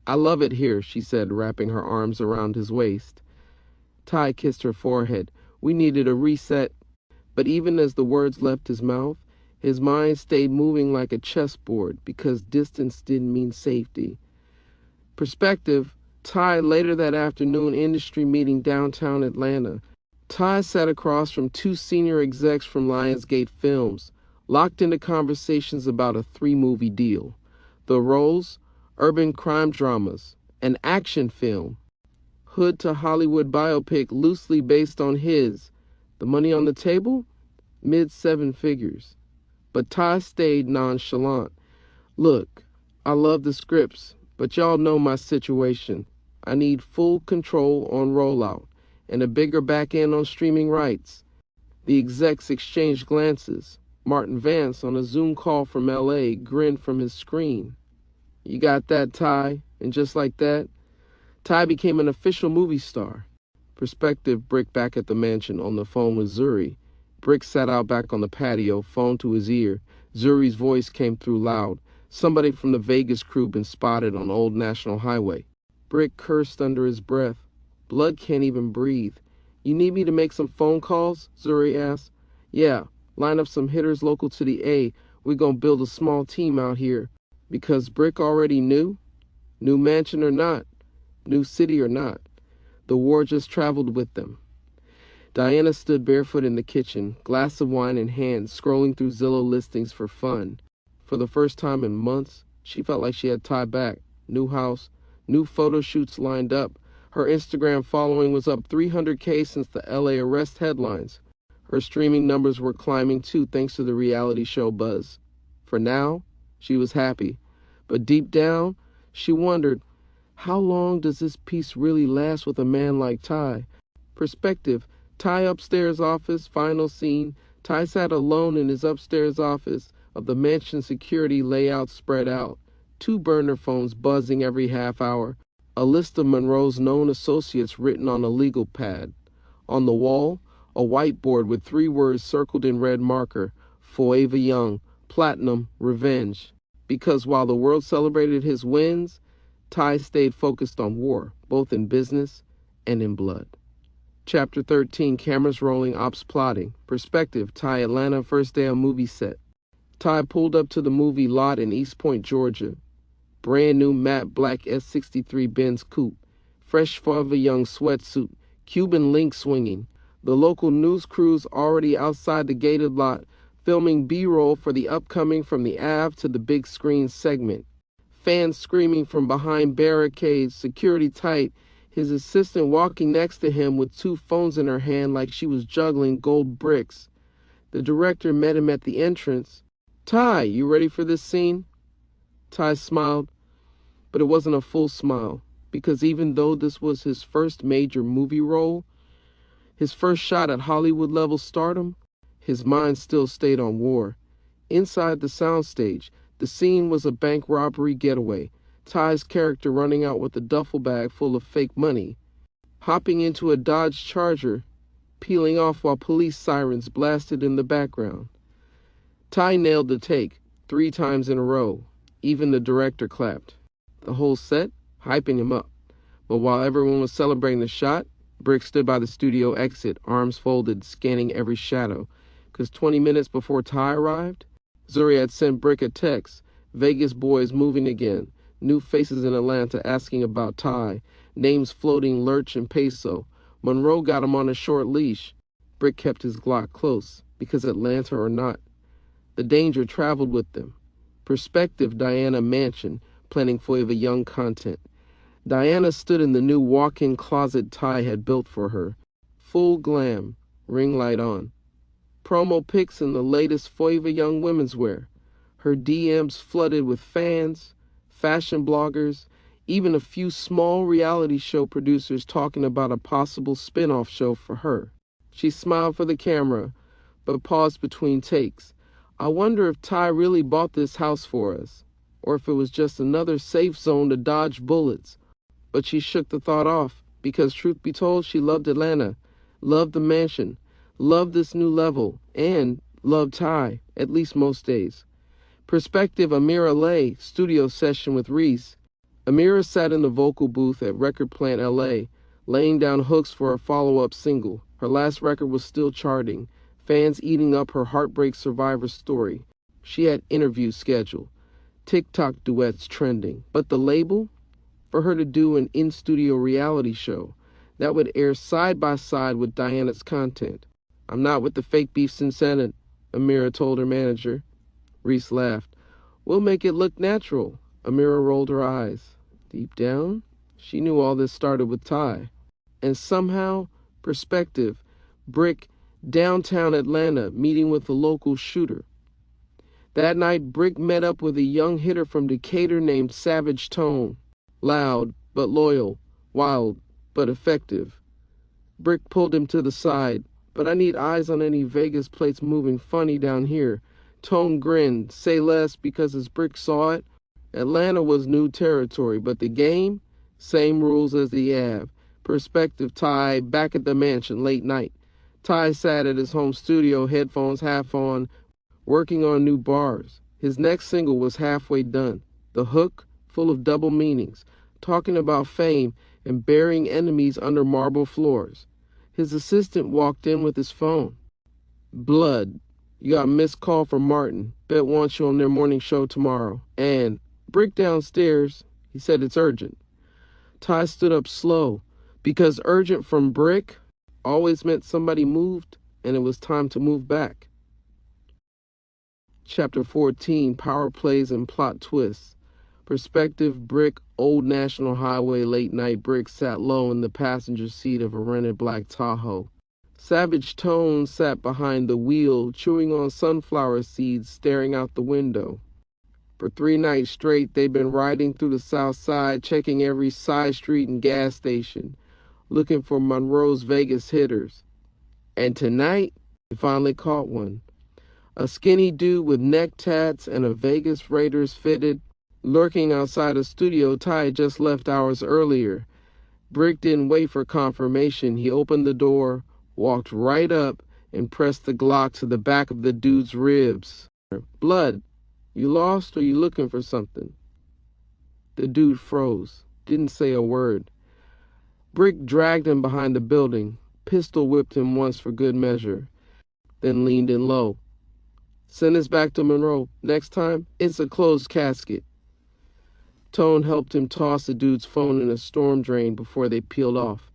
Speaker 1: I love it here, she said, wrapping her arms around his waist. Ty kissed her forehead. We needed a reset. But even as the words left his mouth, his mind stayed moving like a chessboard, because distance didn't mean safety. Perspective, Ty later that afternoon, industry meeting downtown Atlanta. Ty sat across from 2 senior execs from Lionsgate Films, locked into conversations about a 3-movie deal. The roles, urban crime dramas, an action film, hood to Hollywood biopic loosely based on his. The money on the table? Mid-7 figures. But Ty stayed nonchalant. Look, I love the scripts, but y'all know my situation. I need full control on rollout and a bigger back end on streaming rights. The execs exchanged glances. Martin Vance, on a Zoom call from LA, grinned from his screen. You got that, Ty? And just like that, Ty became an official movie star. Perspective, Brick back at the mansion on the phone with Zuri. Brick sat out back on the patio, phone to his ear. Zuri's voice came through loud. Somebody from the Vegas crew been spotted on Old National Highway. Brick cursed under his breath. Blood can't even breathe. You need me to make some phone calls? Zuri asked. Yeah, line up some hitters local to the A. We're gonna build a small team out here. Because Brick already knew? New mansion or not, new city or not, the war just traveled with them. Diana stood barefoot in the kitchen, glass of wine in hand, scrolling through Zillow listings for fun. For the first time in months, she felt like she had Ty back. New house, new photo shoots lined up. Her Instagram following was up 300K since the LA arrest headlines. Her streaming numbers were climbing too thanks to the reality show buzz. For now, she was happy. But deep down, she wondered, how long does this peace really last with a man like Ty? Perspective. Ty upstairs office, final scene. Ty sat alone in his upstairs office of the mansion security layout spread out. 2 burner phones buzzing every half hour. A list of Monroe's known associates written on a legal pad. On the wall, a whiteboard with 3 words circled in red marker. Forever Young, Platinum, Revenge. Because while the world celebrated his wins, Ty stayed focused on war, both in business and in blood. Chapter 13, cameras rolling, ops plotting. Perspective, Ty, Atlanta, first day on movie set. Ty pulled up to the movie lot in East Point, Georgia. Brand new matte black S63 Benz coupe. Fresh Forever Young sweatsuit. Cuban link swinging. The local news crews already outside the gated lot, filming B-roll for the upcoming From the Ave to the Big Screen segment. Fans screaming from behind barricades, security tight, his assistant walking next to him with 2 phones in her hand like she was juggling gold bricks. The director met him at the entrance. Ty, you ready for this scene? Ty smiled, but it wasn't a full smile, because even though this was his first major movie role, his first shot at Hollywood-level stardom, his mind still stayed on war. Inside the soundstage, the scene was a bank robbery getaway. Ty's character running out with a duffel bag full of fake money, hopping into a Dodge Charger, peeling off while police sirens blasted in the background. Ty nailed the take 3 times in a row. Even the director clapped. The whole set, hyping him up. But while everyone was celebrating the shot, Brick stood by the studio exit, arms folded, scanning every shadow. Because 20 minutes before Ty arrived, Zuri had sent Brick a text. Vegas boys moving again. New faces in Atlanta asking about Ty. Names floating Lurch and Peso. Monroe got him on a short leash. Brick kept his Glock close, because Atlanta or not, the danger traveled with them. Perspective, Diana mansion, planning Forever Young content. Diana stood in the new walk-in closet Ty had built for her. Full glam, ring light on. Promo pics in the latest Forever Young women's wear. Her DMs flooded with fans, fashion bloggers, even a few small reality show producers talking about a possible spin-off show for her. She smiled for the camera, but paused between takes. I wonder if Ty really bought this house for us, or if it was just another safe zone to dodge bullets. But she shook the thought off, because truth be told, she loved Atlanta, loved the mansion, loved this new level, and loved Ty, at least most days. Perspective, Amira lay, studio session with Reese. Amira sat in the vocal booth at Record Plant LA, laying down hooks for a follow-up single. Her last record was still charting, fans eating up her heartbreak survivor story. She had interviews scheduled, TikTok duets trending. But the label? For her to do an in-studio reality show that would air side by side with Diana's content. I'm not with the fake beefs in Senate, Amira told her manager. Reese laughed. We'll make it look natural. Amira rolled her eyes. Deep down, she knew all this started with Ty. And somehow, perspective, Brick, downtown Atlanta, meeting with a local shooter. That night, Brick met up with a young hitter from Decatur named Savage Tone. Loud, but loyal. Wild, but effective. Brick pulled him to the side. But I need eyes on any Vegas plates moving funny down here. Tone grinned, say less, because as Brick saw it, Atlanta was new territory, but the game, same rules as the Ave. Perspective, Ty, back at the mansion, late night. Ty sat at his home studio, headphones half on, working on new bars. His next single was halfway done. The hook, full of double meanings, talking about fame and burying enemies under marble floors. His assistant walked in with his phone. Blood. You got a missed call from Martin. Bet wants you on their morning show tomorrow. And Brick downstairs. He said it's urgent. Ty stood up slow, because urgent from Brick always meant somebody moved, and it was time to move back. Chapter 14, Power Plays and Plot Twists. Perspective, Brick, Old National Highway, late night. Brick sat low in the passenger seat of a rented black Tahoe. Savage Tone sat behind the wheel, chewing on sunflower seeds, staring out the window. For 3 nights straight, they'd been riding through the South Side, checking every side street and gas station, looking for Monroe's Vegas hitters. And tonight, they finally caught one. A skinny dude with neck tats and a Vegas Raiders fitted, lurking outside a studio Ty had just left hours earlier. Brick didn't wait for confirmation. He opened the door, walked right up, and pressed the Glock to the back of the dude's ribs. Blood. You lost or you looking for something? The dude froze, didn't say a word. Brick dragged him behind the building, pistol whipped him once for good measure, then leaned in low. Send us back to Monroe. Next time, it's a closed casket. Tone helped him toss the dude's phone in a storm drain before they peeled off.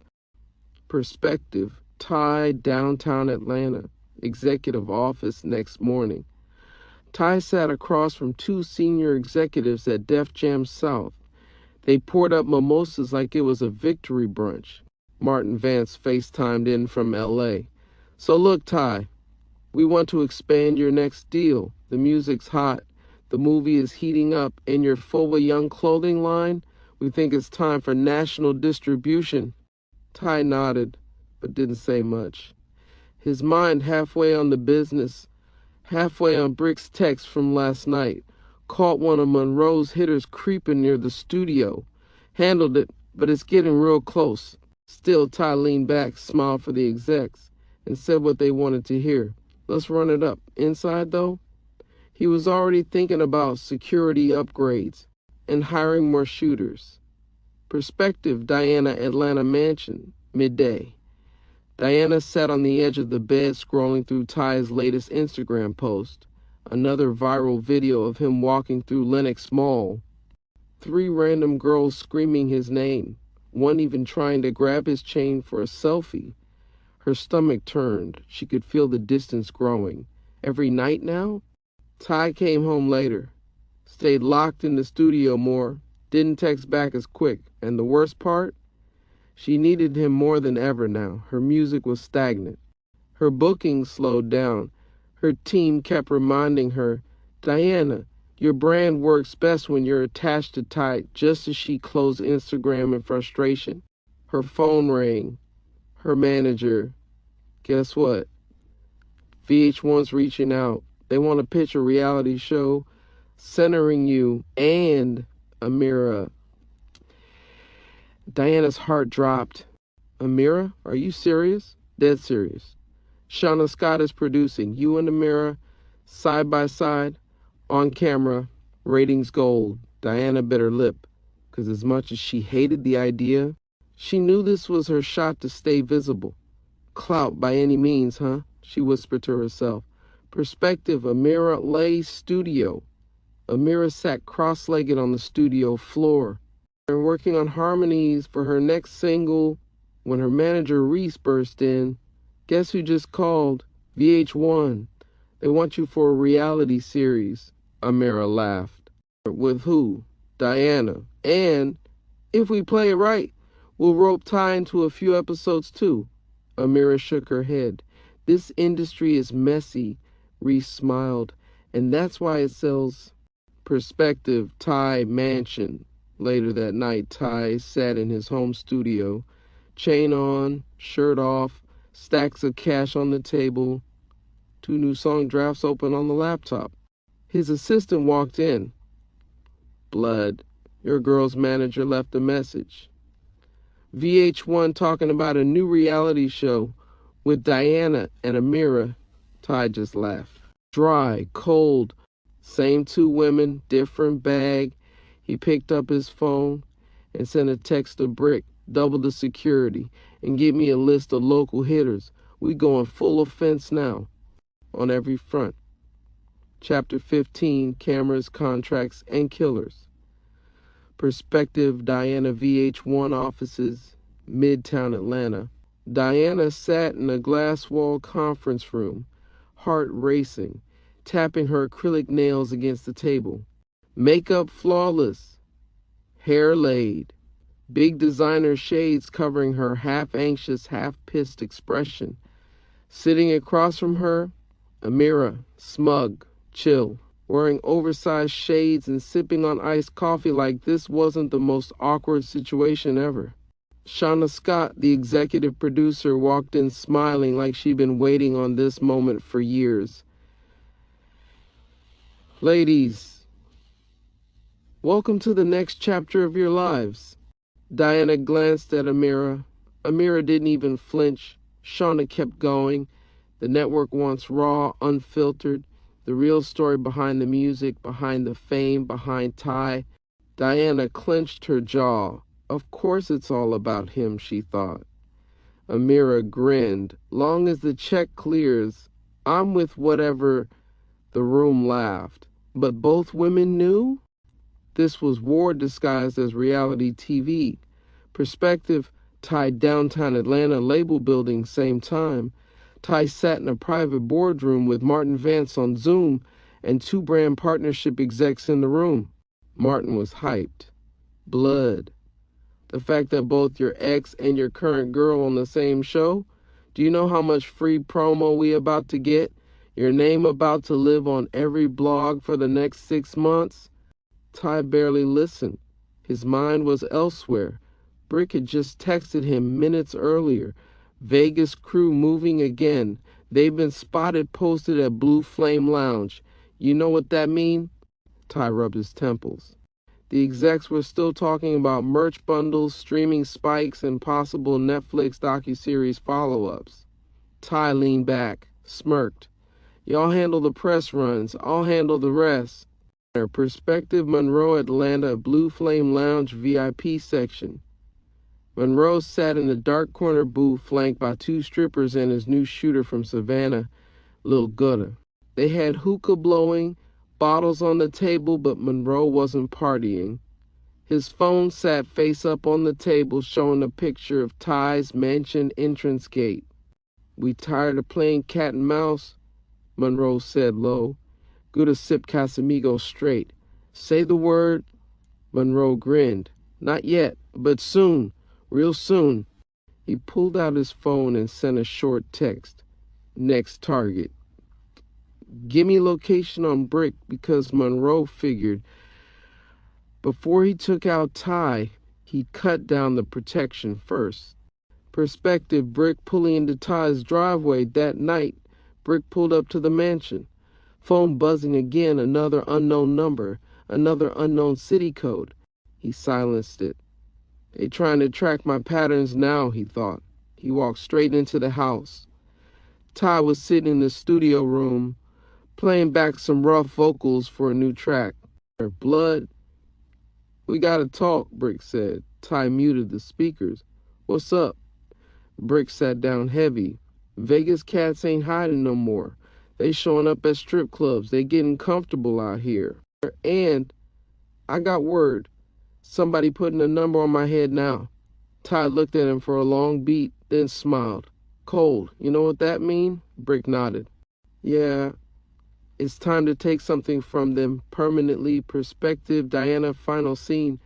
Speaker 1: Perspective, Ty, downtown Atlanta, executive office next morning. Ty sat across from 2 senior executives at Def Jam South. They poured up mimosas like it was a victory brunch. Martin Vance FaceTimed in from L.A. So look, Ty, we want to expand your next deal. The music's hot. The movie is heating up. In your Fova Young clothing line, we think it's time for national distribution. Ty nodded, but didn't say much. His mind halfway on the business, halfway on Brick's text from last night, caught one of Monroe's hitters creeping near the studio. Handled it, but it's getting real close. Still, Ty leaned back, smiled for the execs, and said what they wanted to hear. Let's run it up. Inside, though, he was already thinking about security upgrades and hiring more shooters. Perspective, Diana, Atlanta mansion, midday. Diana sat on the edge of the bed scrolling through Ty's latest Instagram post, another viral video of him walking through Lenox Mall. 3 random girls screaming his name, one even trying to grab his chain for a selfie. Her stomach turned. She could feel the distance growing. Every night now? Ty came home later, stayed locked in the studio more, didn't text back as quick, and the worst part? She needed him more than ever now. Her music was stagnant. Her bookings slowed down. Her team kept reminding her, Diana, your brand works best when you're attached to Ty. Just as she closed Instagram in frustration, her phone rang. Her manager, guess what? VH1's reaching out. They want to pitch a reality show centering you and Amira. Diana's heart dropped. Amira? Are you serious? Dead serious. Shauna Scott is producing. You and Amira, side by side, on camera, ratings gold. Diana bit her lip, because as much as she hated the idea, she knew this was her shot to stay visible. Clout by any means, huh? She whispered to herself. Perspective, Amira lay studio. Amira sat cross-legged on the studio floor and working on harmonies for her next single when her manager Reese burst in. Guess who just called? VH1. They want you for a reality series. Amira laughed. With who? Diana. And if we play it right, we'll rope Ty into a few episodes too. Amira shook her head. This industry is messy. Reese smiled. And that's why it sells. Perspective, Ty mansion. Later that night, Ty sat in his home studio, chain on, shirt off, stacks of cash on the table, 2 new song drafts open on the laptop. His assistant walked in. Blood, your girl's manager left a message. VH1 talking about a new reality show with Diana and Amira. Ty just laughed. Dry, cold, same 2 women, different bag. He picked up his phone and sent a text to Brick, double the security. and get me a list of local hitters. We going full offense now, on every front. Chapter 15, Cameras, Contracts, and Killers. Perspective, Diana VH1 offices, Midtown Atlanta. Diana sat in a glass-wall conference room, heart racing, tapping her acrylic nails against the table. Makeup flawless, hair laid, big designer shades covering her half-anxious, half-pissed expression. Sitting across from her, Amira, smug, chill, wearing oversized shades and sipping on iced coffee like this wasn't the most awkward situation ever. Shauna Scott, the executive producer, walked in smiling like she'd been waiting on this moment for years. Ladies, welcome to the next chapter of your lives. Diana glanced at Amira. Amira didn't even flinch. Shauna kept going. The network wants raw, unfiltered, the real story behind the music, behind the fame, behind Ty. Diana clenched her jaw. Of course it's all about him, she thought. Amira grinned. Long as the check clears, I'm with whatever. The room laughed. But both women knew? This was war disguised as reality TV. Perspective, tied downtown Atlanta label building same time. Ty sat in a private boardroom with Martin Vance on Zoom and 2 brand partnership execs in the room. Martin was hyped. Blood. The fact that both your ex and your current girl on the same show? Do you know how much free promo we about to get? Your name about to live on every blog for the next 6 months? Ty barely listened. His mind was elsewhere. Brick had just texted him minutes earlier. Vegas crew moving again. They've been spotted posted at Blue Flame Lounge. You know what that mean? Ty rubbed his temples. The execs were still talking about merch bundles, streaming spikes, and possible Netflix docuseries follow-ups. Ty leaned back, smirked. Y'all handle the press runs. I'll handle the rest. Perspective, Monroe, Atlanta, Blue Flame Lounge VIP section. Monroe sat in the dark corner booth flanked by 2 strippers and his new shooter from Savannah, Lil Gutta. They had hookah blowing, bottles on the table, but Monroe wasn't partying. His phone sat face up on the table showing a picture of Ty's mansion entrance gate. We tired of playing cat and mouse? Monroe said low. Gutta sipped Casamigos straight. Say the word. Monroe grinned. Not yet, but soon. Real soon. He pulled out his phone and sent a short text. Next target. Give me location on Brick, because Monroe figured before he took out Ty, he'd cut down the protection first. Perspective, Brick pulling into Ty's driveway that night. Brick pulled up to the mansion. Phone buzzing again, another unknown number, another unknown city code. He silenced it. They trying to track my patterns now, he thought. He walked straight into the house. Ty was sitting in the studio room, playing back some rough vocals for a new track. Blood. We gotta talk, Brick said. Ty muted the speakers. What's up? Brick sat down heavy. Vegas cats ain't hiding no more. They showing up at strip clubs. They getting comfortable out here. And I got word. Somebody putting a number on my head now. Ty looked at him for a long beat, then smiled. Cold. You know what that mean? Brick nodded. Yeah. It's time to take something from them permanently. Perspective, Diana, final scene.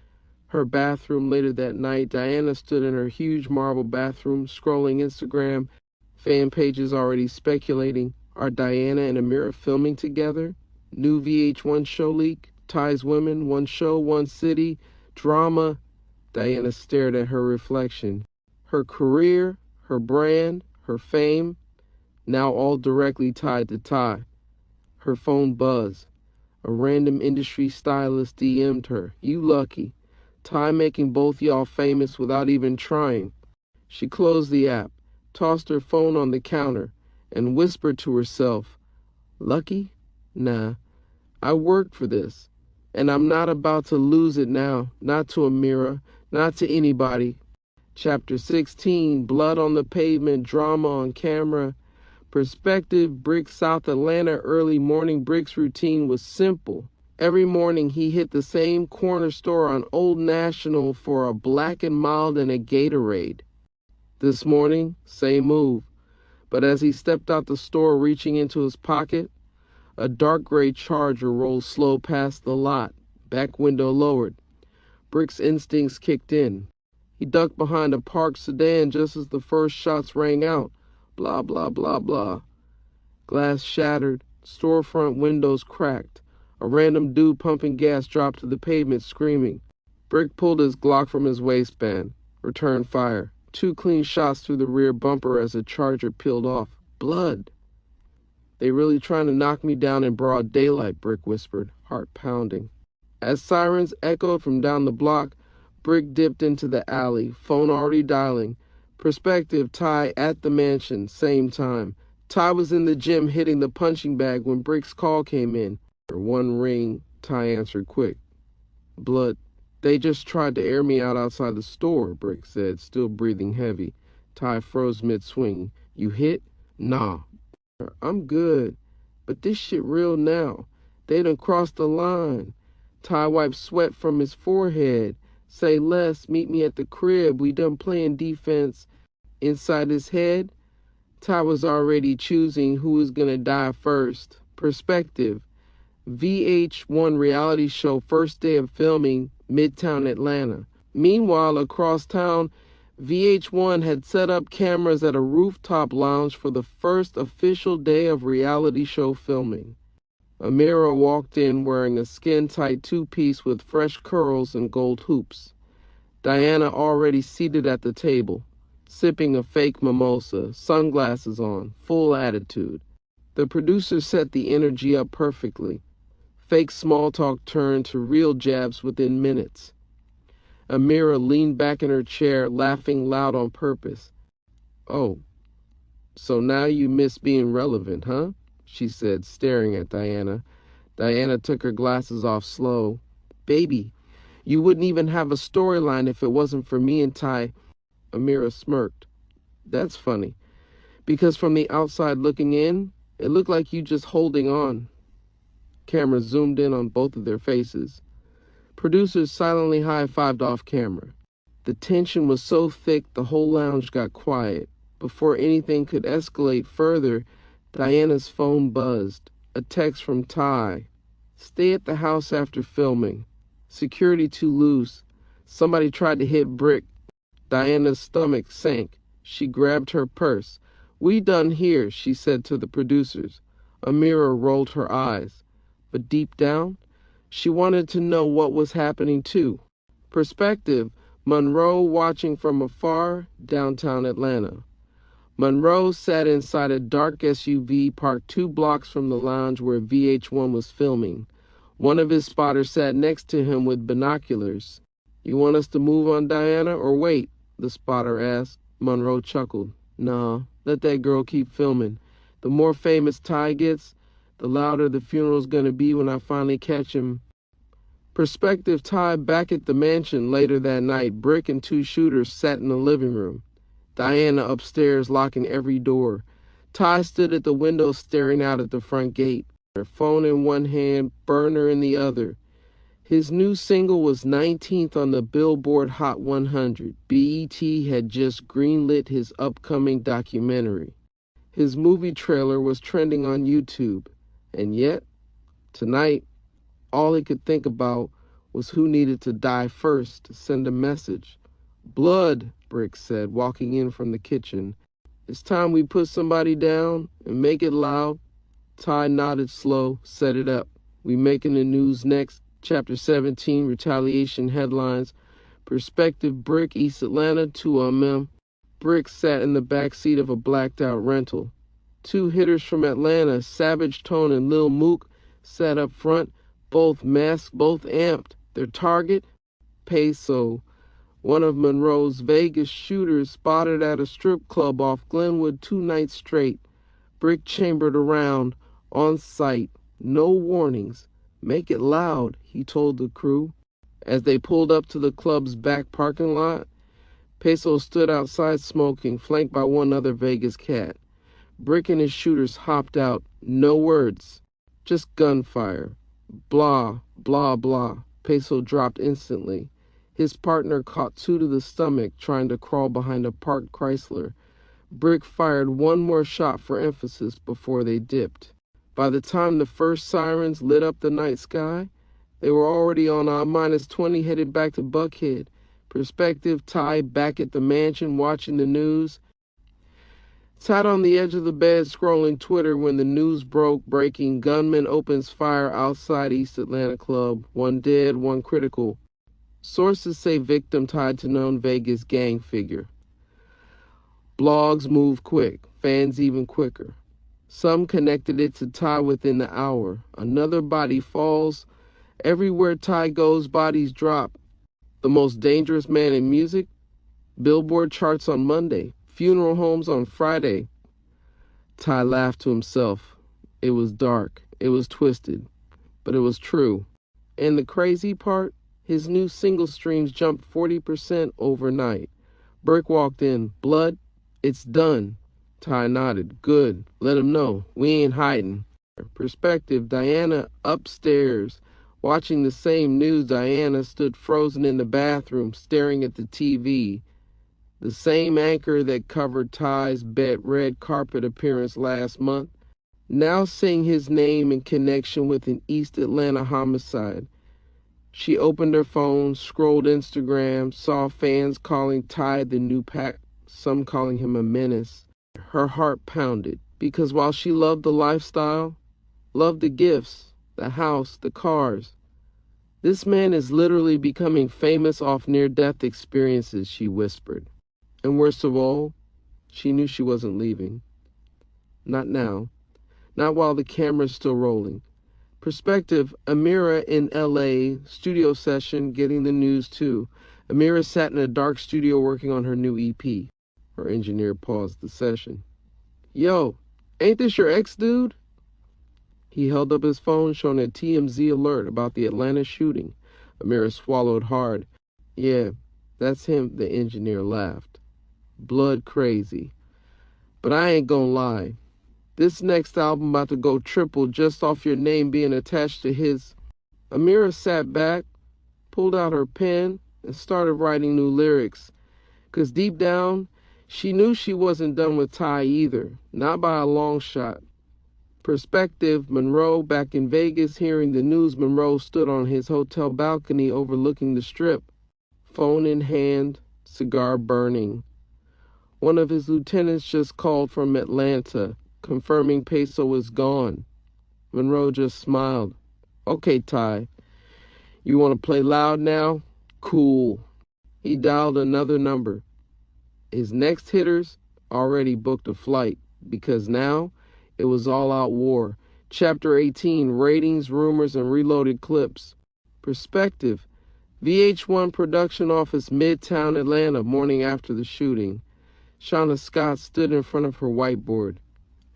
Speaker 1: Her bathroom later that night. Diana stood in her huge marble bathroom, scrolling Instagram. Fan pages already speculating. Are Diana and Amira filming together? New VH1 show leak. Ty's women, one show, one city. Drama. Diana stared at her reflection. Her career, her brand, her fame, now all directly tied to Ty. Her phone buzzed. A random industry stylist DM'd her. You lucky. Ty making both y'all famous without even trying. She closed the app, tossed her phone on the counter, and whispered to herself, Lucky? Nah, I worked for this, and I'm not about to lose it now, not to Amira, not to anybody. Chapter 16, blood on the pavement, drama on camera. Perspective, Brick, South Atlanta, early morning. Brick's routine was simple. Every morning he hit the same corner store on Old National for a black and mild and a Gatorade. This morning, same move. But as he stepped out the store reaching into his pocket, a dark gray Charger rolled slow past the lot, back window lowered. Brick's instincts kicked in. He ducked behind a parked sedan just as the first shots rang out. Blah, blah, blah, blah. Glass shattered, storefront windows cracked. A random dude pumping gas dropped to the pavement screaming. Brick pulled his Glock from his waistband. Returned fire. 2 clean shots through the rear bumper as the Charger peeled off. Blood. They really trying to knock me down in broad daylight, Brick whispered, heart pounding. As sirens echoed from down the block, Brick dipped into the alley, phone already dialing. Perspective, Ty at the mansion, same time. Ty was in the gym hitting the punching bag when Brick's call came in. One ring, Ty answered quick. Blood. They just tried to air me out outside the store, Brick said, still breathing heavy. Ty froze mid-swing. You hit? Nah. I'm good. But this shit real now. They done crossed the line. Ty wiped sweat from his forehead. Say less, meet me at the crib. We done playing defense. Inside his head, Ty was already choosing who was gonna die first. Perspective. VH1 reality show, first day of filming, Midtown Atlanta. Meanwhile, across town, VH1 had set up cameras at a rooftop lounge for the first official day of reality show filming. Amira walked in wearing a skin-tight 2-piece with fresh curls and gold hoops. Diana already seated at the table, sipping a fake mimosa, sunglasses on, full attitude. The producer set the energy up perfectly. Fake small talk turned to real jabs within minutes. Amira leaned back in her chair, laughing loud on purpose. Oh, so now you miss being relevant, huh? She said, staring at Diana. Diana took her glasses off slow. Baby, you wouldn't even have a storyline if it wasn't for me and Ty. Amira smirked. That's funny, because from the outside looking in, it looked like you just holding on. Camera zoomed in on both of their faces. Producers silently high-fived off camera. The tension was so thick the whole lounge got quiet. Before anything could escalate further, Diana's phone buzzed. A text from Ty. Stay at the house after filming. Security too loose. Somebody tried to hit Brick. Diana's stomach sank. She grabbed her purse. We done here, she said to the producers. Amira rolled her eyes. But deep down, she wanted to know what was happening too. Perspective, Monroe watching from afar, downtown Atlanta. Monroe sat inside a dark SUV parked 2 blocks from the lounge where VH1 was filming. One of his spotters sat next to him with binoculars. You want us to move on Diana or wait? The spotter asked. Monroe chuckled. Nah, let that girl keep filming. The more famous Ty gets, the louder the funeral's gonna be when I finally catch him. Perspective, Ty back at the mansion later that night. Brick and 2 shooters sat in the living room. Diana upstairs locking every door. Ty stood at the window staring out at the front gate, her phone in one hand, burner in the other. His new single was 19th on the Billboard Hot 100. BET had just greenlit his upcoming documentary. His movie trailer was trending on YouTube. And yet, tonight, all he could think about was who needed to die first to send a message. Blood, Brick said, walking in from the kitchen. It's time we put somebody down and make it loud. Ty nodded slow, set it up. We making the news next. Chapter 17, retaliation headlines. Perspective, Brick, East Atlanta, 2 Brick sat in the back seat of a blacked out rental. 2 hitters from Atlanta, Savage Tone and Lil Mook, sat up front, both masked, both amped. Their target? Peso, one of Monroe's Vegas shooters spotted at a strip club off Glenwood 2 nights straight. Brick chambered around, on sight, no warnings. Make it loud, he told the crew. As they pulled up to the club's back parking lot, Peso stood outside smoking, flanked by one other Vegas cat. Brick and his shooters hopped out. No words, just gunfire. Blah, blah, blah. Peso dropped instantly. His partner caught two to the stomach, trying to crawl behind a parked Chrysler. Brick fired one more shot for emphasis before they dipped. By the time the first sirens lit up the night sky, they were already on I-20 headed back to Buckhead. Perspective, Ty back at the mansion watching the news. Sat on the edge of the bed scrolling Twitter when the news broke, breaking gunman opens fire outside East Atlanta club. One dead, one critical. Sources say victim tied to known Vegas gang figure. Blogs move quick, fans even quicker. Some connected it to Ty within the hour. Another body falls. Everywhere Ty goes, bodies drop. The most dangerous man in music? Billboard charts on Monday. Funeral homes on Friday. Ty laughed to himself. It was dark. It was twisted. But it was true. And the crazy part? His new single streams jumped 40% overnight. Brick walked in. Blood? It's done. Ty nodded. Good. Let him know. We ain't hiding. Perspective, Diana upstairs. Watching the same news, Diana stood frozen in the bathroom, staring at the TV. The same anchor that covered Ty's red carpet appearance last month, now seeing his name in connection with an East Atlanta homicide. She opened her phone, scrolled Instagram, saw fans calling Ty the new Pac, some calling him a menace. Her heart pounded, because while she loved the lifestyle, loved the gifts, the house, the cars, this man is literally becoming famous off near-death experiences, she whispered. And worst of all, she knew she wasn't leaving. Not now. Not while the camera's still rolling. Perspective, Amira in LA, studio session, getting the news too. Amira sat in a dark studio working on her new EP. Her engineer paused the session. Yo, ain't this your ex-dude? He held up his phone, showing a TMZ alert about the Atlanta shooting. Amira swallowed hard. Yeah, that's him, the engineer laughed. Blood crazy. But I ain't gonna lie. This next album about to go triple just off your name being attached to his. Amira sat back, pulled out her pen, and started writing new lyrics. 'Cause deep down, she knew she wasn't done with Ty either. Not by a long shot. Perspective, Monroe back in Vegas hearing the news. Monroe stood on his hotel balcony overlooking the strip. Phone in hand, cigar burning. One of his lieutenants just called from Atlanta, confirming Peso was gone. Monroe just smiled. Okay, Ty, you want to play loud now? Cool. He dialed another number. His next hitters already booked a flight, because now it was all-out war. Chapter 18, ratings, rumors, and reloaded clips. Perspective, VH1 production office, Midtown Atlanta, morning after the shooting. Shauna Scott stood in front of her whiteboard.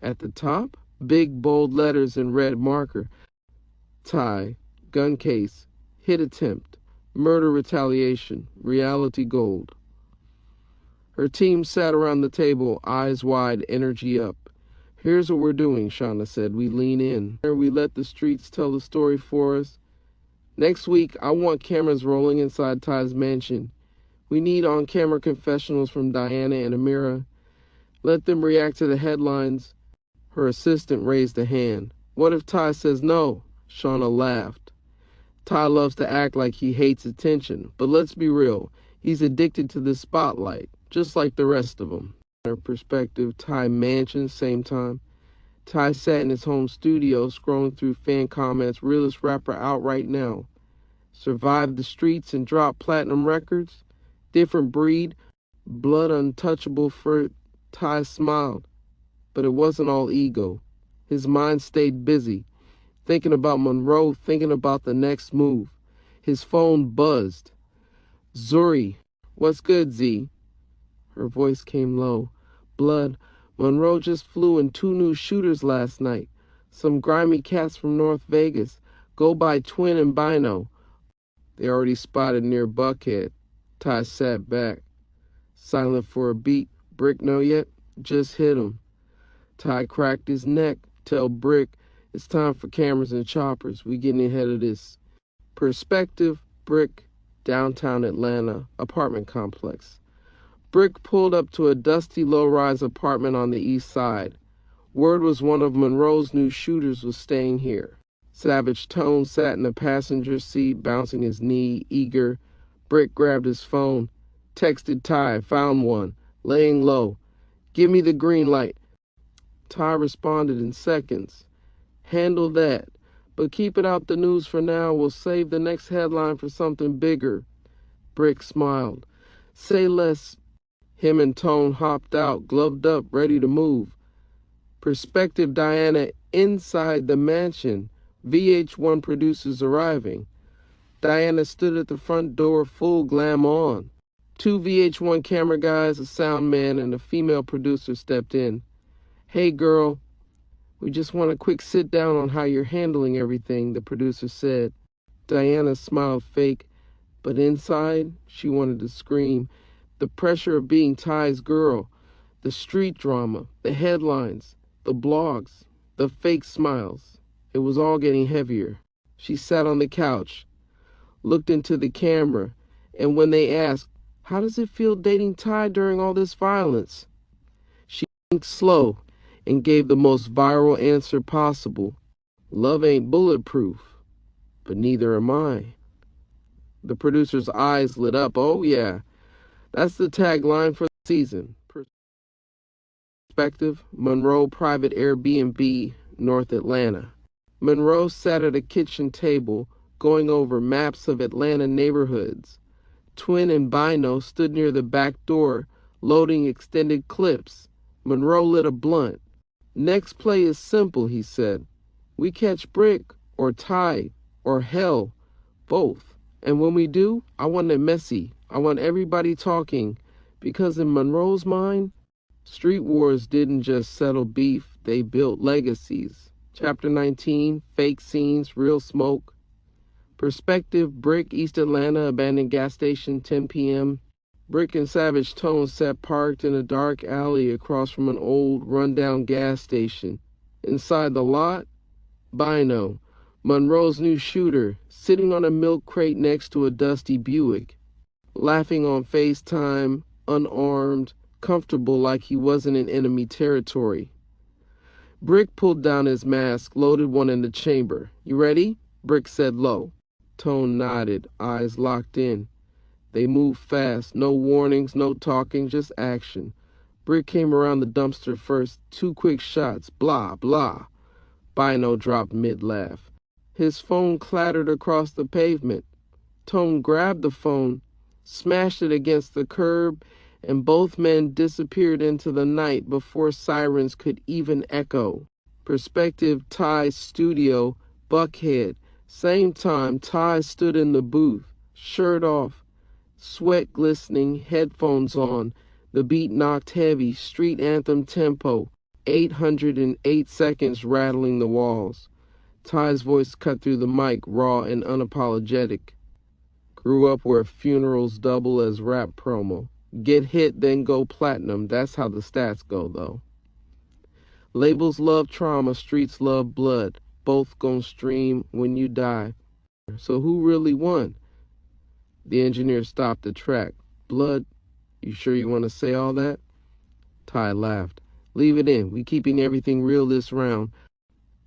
Speaker 1: At the top, big bold letters in red marker. Ty, gun case, hit attempt, murder retaliation, reality gold. Her team sat around the table, eyes wide, energy up. Here's what we're doing, Shauna said. We lean in. We let the streets tell the story for us. Next week, I want cameras rolling inside Ty's mansion. We need on-camera confessionals from Diana and Amira. Let them react to the headlines. Her assistant raised a hand. What if Ty says no? Shauna laughed. Ty loves to act like he hates attention, but let's be real. He's addicted to the spotlight, just like the rest of them. Her perspective, Ty mansion, same time. Ty sat in his home studio, scrolling through fan comments. Realest rapper out right now. Survived the streets and dropped platinum records. Different breed, blood untouchable for. Ty smiled, but it wasn't all ego. His mind stayed busy, thinking about Monroe, thinking about the next move. His phone buzzed. Zuri, what's good, Z? Her voice came low. Blood, Monroe just flew in 2 new shooters last night. Some grimy cats from North Vegas. Go by Twin and Bino. They already spotted near Buckhead. Ty sat back. Silent for a beat. Brick know yet? Just hit him. Ty cracked his neck. Tell Brick, it's time for cameras and choppers. We getting ahead of this. Perspective, Brick, downtown Atlanta, apartment complex. Brick pulled up to a dusty low-rise apartment on the east side. Word was one of Monroe's new shooters was staying here. Savage Tone sat in the passenger seat, bouncing his knee, eager. Brick grabbed his phone. Texted Ty, found one. Laying low. Give me the green light. Ty responded in seconds. Handle that. But keep it out the news for now. We'll save the next headline for something bigger. Brick smiled. Say less. Him and Tone hopped out, gloved up, ready to move. Perspective Diana inside the mansion. VH1 producers arriving. Diana stood at the front door, full glam on. 2 VH1 camera guys, a sound man, and a female producer stepped in. Hey girl, we just want a quick sit down on how you're handling everything, the producer said. Diana smiled fake, but inside she wanted to scream. The pressure of being Ty's girl, the street drama, the headlines, the blogs, the fake smiles. It was all getting heavier. She sat on the couch, looked into the camera, and when they asked, how does it feel dating Ty during all this violence? She blinked slow and gave the most viral answer possible. Love ain't bulletproof, but neither am I. The producer's eyes lit up. Oh yeah, that's the tagline for the season. Perspective, Monroe Private Airbnb, North Atlanta. Monroe sat at a kitchen table, going over maps of Atlanta neighborhoods. Twin and Bino stood near the back door, loading extended clips. Monroe lit a blunt. Next play is simple, he said. We catch Brick, or Ty, or hell, both. And when we do, I want it messy. I want everybody talking. Because in Monroe's mind, street wars didn't just settle beef, they built legacies. Chapter 19, fake scenes, real smoke. Perspective, Brick, East Atlanta, abandoned gas station, 10 p.m. Brick and Savage Tone sat parked in a dark alley across from an old, rundown gas station. Inside the lot, Bino, Monroe's new shooter, sitting on a milk crate next to a dusty Buick, laughing on FaceTime, unarmed, comfortable like he wasn't in enemy territory. Brick pulled down his mask, loaded one in the chamber. You ready? Brick said low. Tone nodded, eyes locked in. They moved fast, no warnings, no talking, just action. Brick came around the dumpster first, 2 quick shots, blah, blah. Bino dropped mid-laugh. His phone clattered across the pavement. Tone grabbed the phone, smashed it against the curb, and both men disappeared into the night before sirens could even echo. Perspective, Ty's studio, Buckhead. Same time, Ty stood in the booth, shirt off, sweat glistening, headphones on. The beat knocked heavy, street anthem tempo, 808 seconds rattling the walls. Ty's voice cut through the mic, raw and unapologetic. Grew up where funerals double as rap promo. Get hit, then go platinum. That's how the stats go, though. Labels love trauma, streets love blood. Both gon' stream when you die. So who really won? The engineer stopped the track. Blood, you sure you want to say all that? Ty laughed. Leave it in. We keeping everything real this round.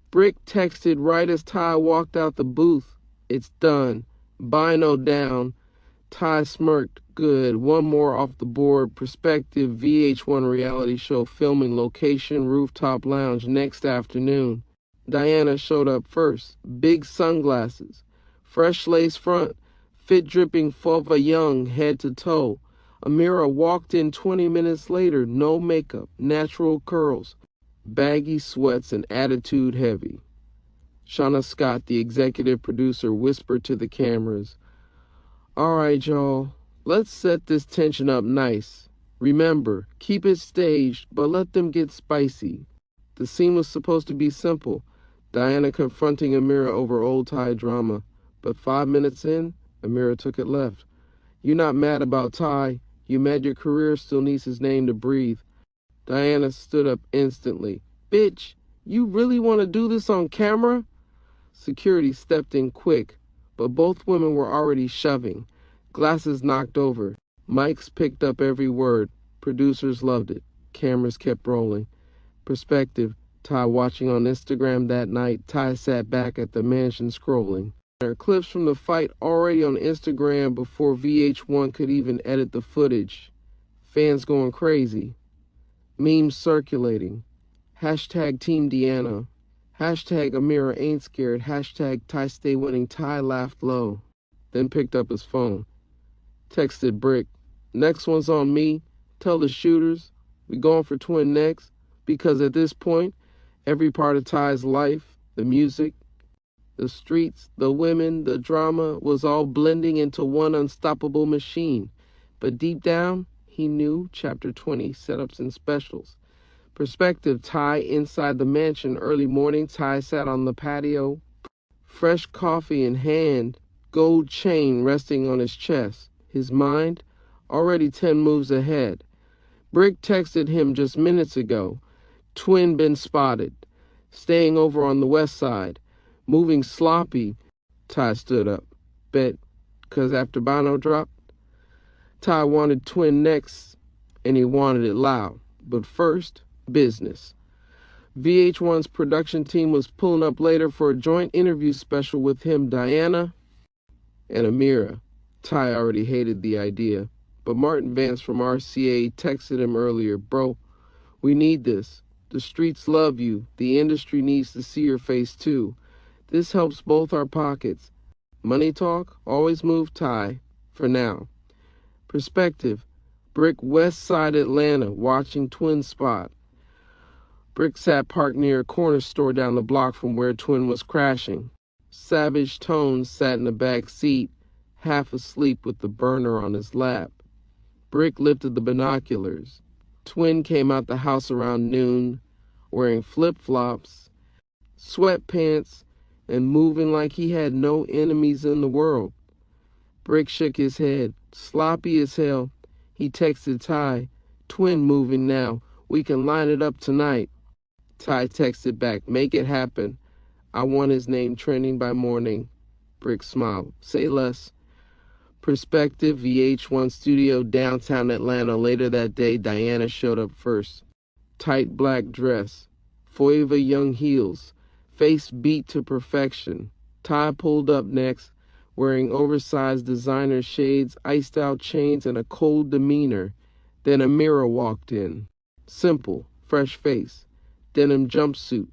Speaker 1: Brick texted right as Ty walked out the booth. It's done. Bino down. Ty smirked. Good. One more off the board. Perspective, VH1 reality show filming location, rooftop lounge next afternoon. Diana showed up first. Big sunglasses. Fresh lace front. Fit dripping Fova Young head to toe. Amira walked in 20 minutes later. No makeup. Natural curls. Baggy sweats and attitude heavy. Shauna Scott, the executive producer, whispered to the cameras. All right, y'all. Let's set this tension up nice. Remember, keep it staged, but let them get spicy. The scene was supposed to be simple. Diana confronting Amira over old Ty drama. But 5 minutes in, Amira took it left. You're not mad about Ty. You mad your career still needs his name to breathe. Diana stood up instantly. Bitch, you really want to do this on camera? Security stepped in quick, but both women were already shoving. Glasses knocked over. Mics picked up every word. Producers loved it. Cameras kept rolling. Perspective. Ty watching on Instagram that night. Ty sat back at the mansion scrolling. There are clips from the fight already on Instagram before VH1 could even edit the footage. Fans going crazy. Memes circulating. Hashtag Team Deanna. Hashtag Amira ain't scared. Hashtag Ty stay winning. Ty laughed low. Then picked up his phone. Texted Brick. Next one's on me. Tell the shooters. We going for twin necks. Because at this point, every part of Ty's life, the music, the streets, the women, the drama, was all blending into one unstoppable machine. But deep down, he knew Chapter 20, setups and specials. Perspective. Ty inside the mansion. Early morning, Ty sat on the patio, fresh coffee in hand, gold chain resting on his chest. His mind, already 10 moves ahead. Brick texted him just minutes ago. Twin been spotted. Staying over on the west side. Moving sloppy. Ty stood up. Bet, 'cause after Bono dropped, Ty wanted twin next, and he wanted it loud. But first, business. VH1's production team was pulling up later for a joint interview special with him, Diana, and Amira. Ty already hated the idea, but Martin Vance from RCA texted him earlier, Bro, we need this. The streets love you. The industry needs to see your face too. This helps both our pockets. Money talk, always move Ty, for now. Perspective. Brick West Side Atlanta, watching Twin spot. Brick sat parked near a corner store down the block from where Twin was crashing. Savage Tones sat in the back seat, half asleep with the burner on his lap. Brick lifted the binoculars. Twin came out the house around noon, wearing flip-flops, sweatpants, and moving like he had no enemies in the world. Brick shook his head, sloppy as hell. He texted Ty, Twin moving now. We can line it up tonight. Ty texted back, make it happen. I want his name trending by morning. Brick smiled. Say less. Perspective, VH1 studio, downtown Atlanta. Later that day, Diana showed up first. Tight black dress, forever young heels, face beat to perfection. Ty pulled up next, wearing oversized designer shades, iced out chains, and a cold demeanor. Then Amira walked in. Simple, fresh face, denim jumpsuit,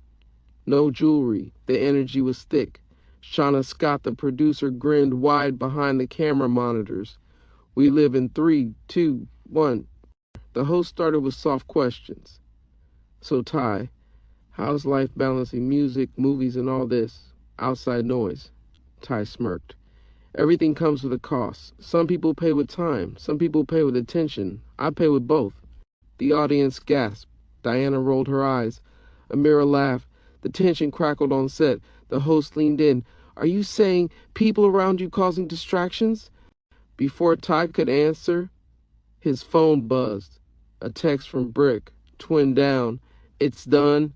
Speaker 1: no jewelry. The energy was thick. Shauna Scott, the producer, grinned wide behind the camera monitors. We live in 3, 2, 1. The host started with soft questions. So Ty, how's life balancing music, movies, and all this outside noise? Ty smirked. Everything comes with a cost. Some people pay with time. Some people pay with attention. I pay with both. The audience gasped. Diana rolled her eyes. Amira laughed. The tension crackled on set. The host leaned in. Are you saying people around you causing distractions? Before Ty could answer, his phone buzzed. A text from Brick. Twin down. It's done.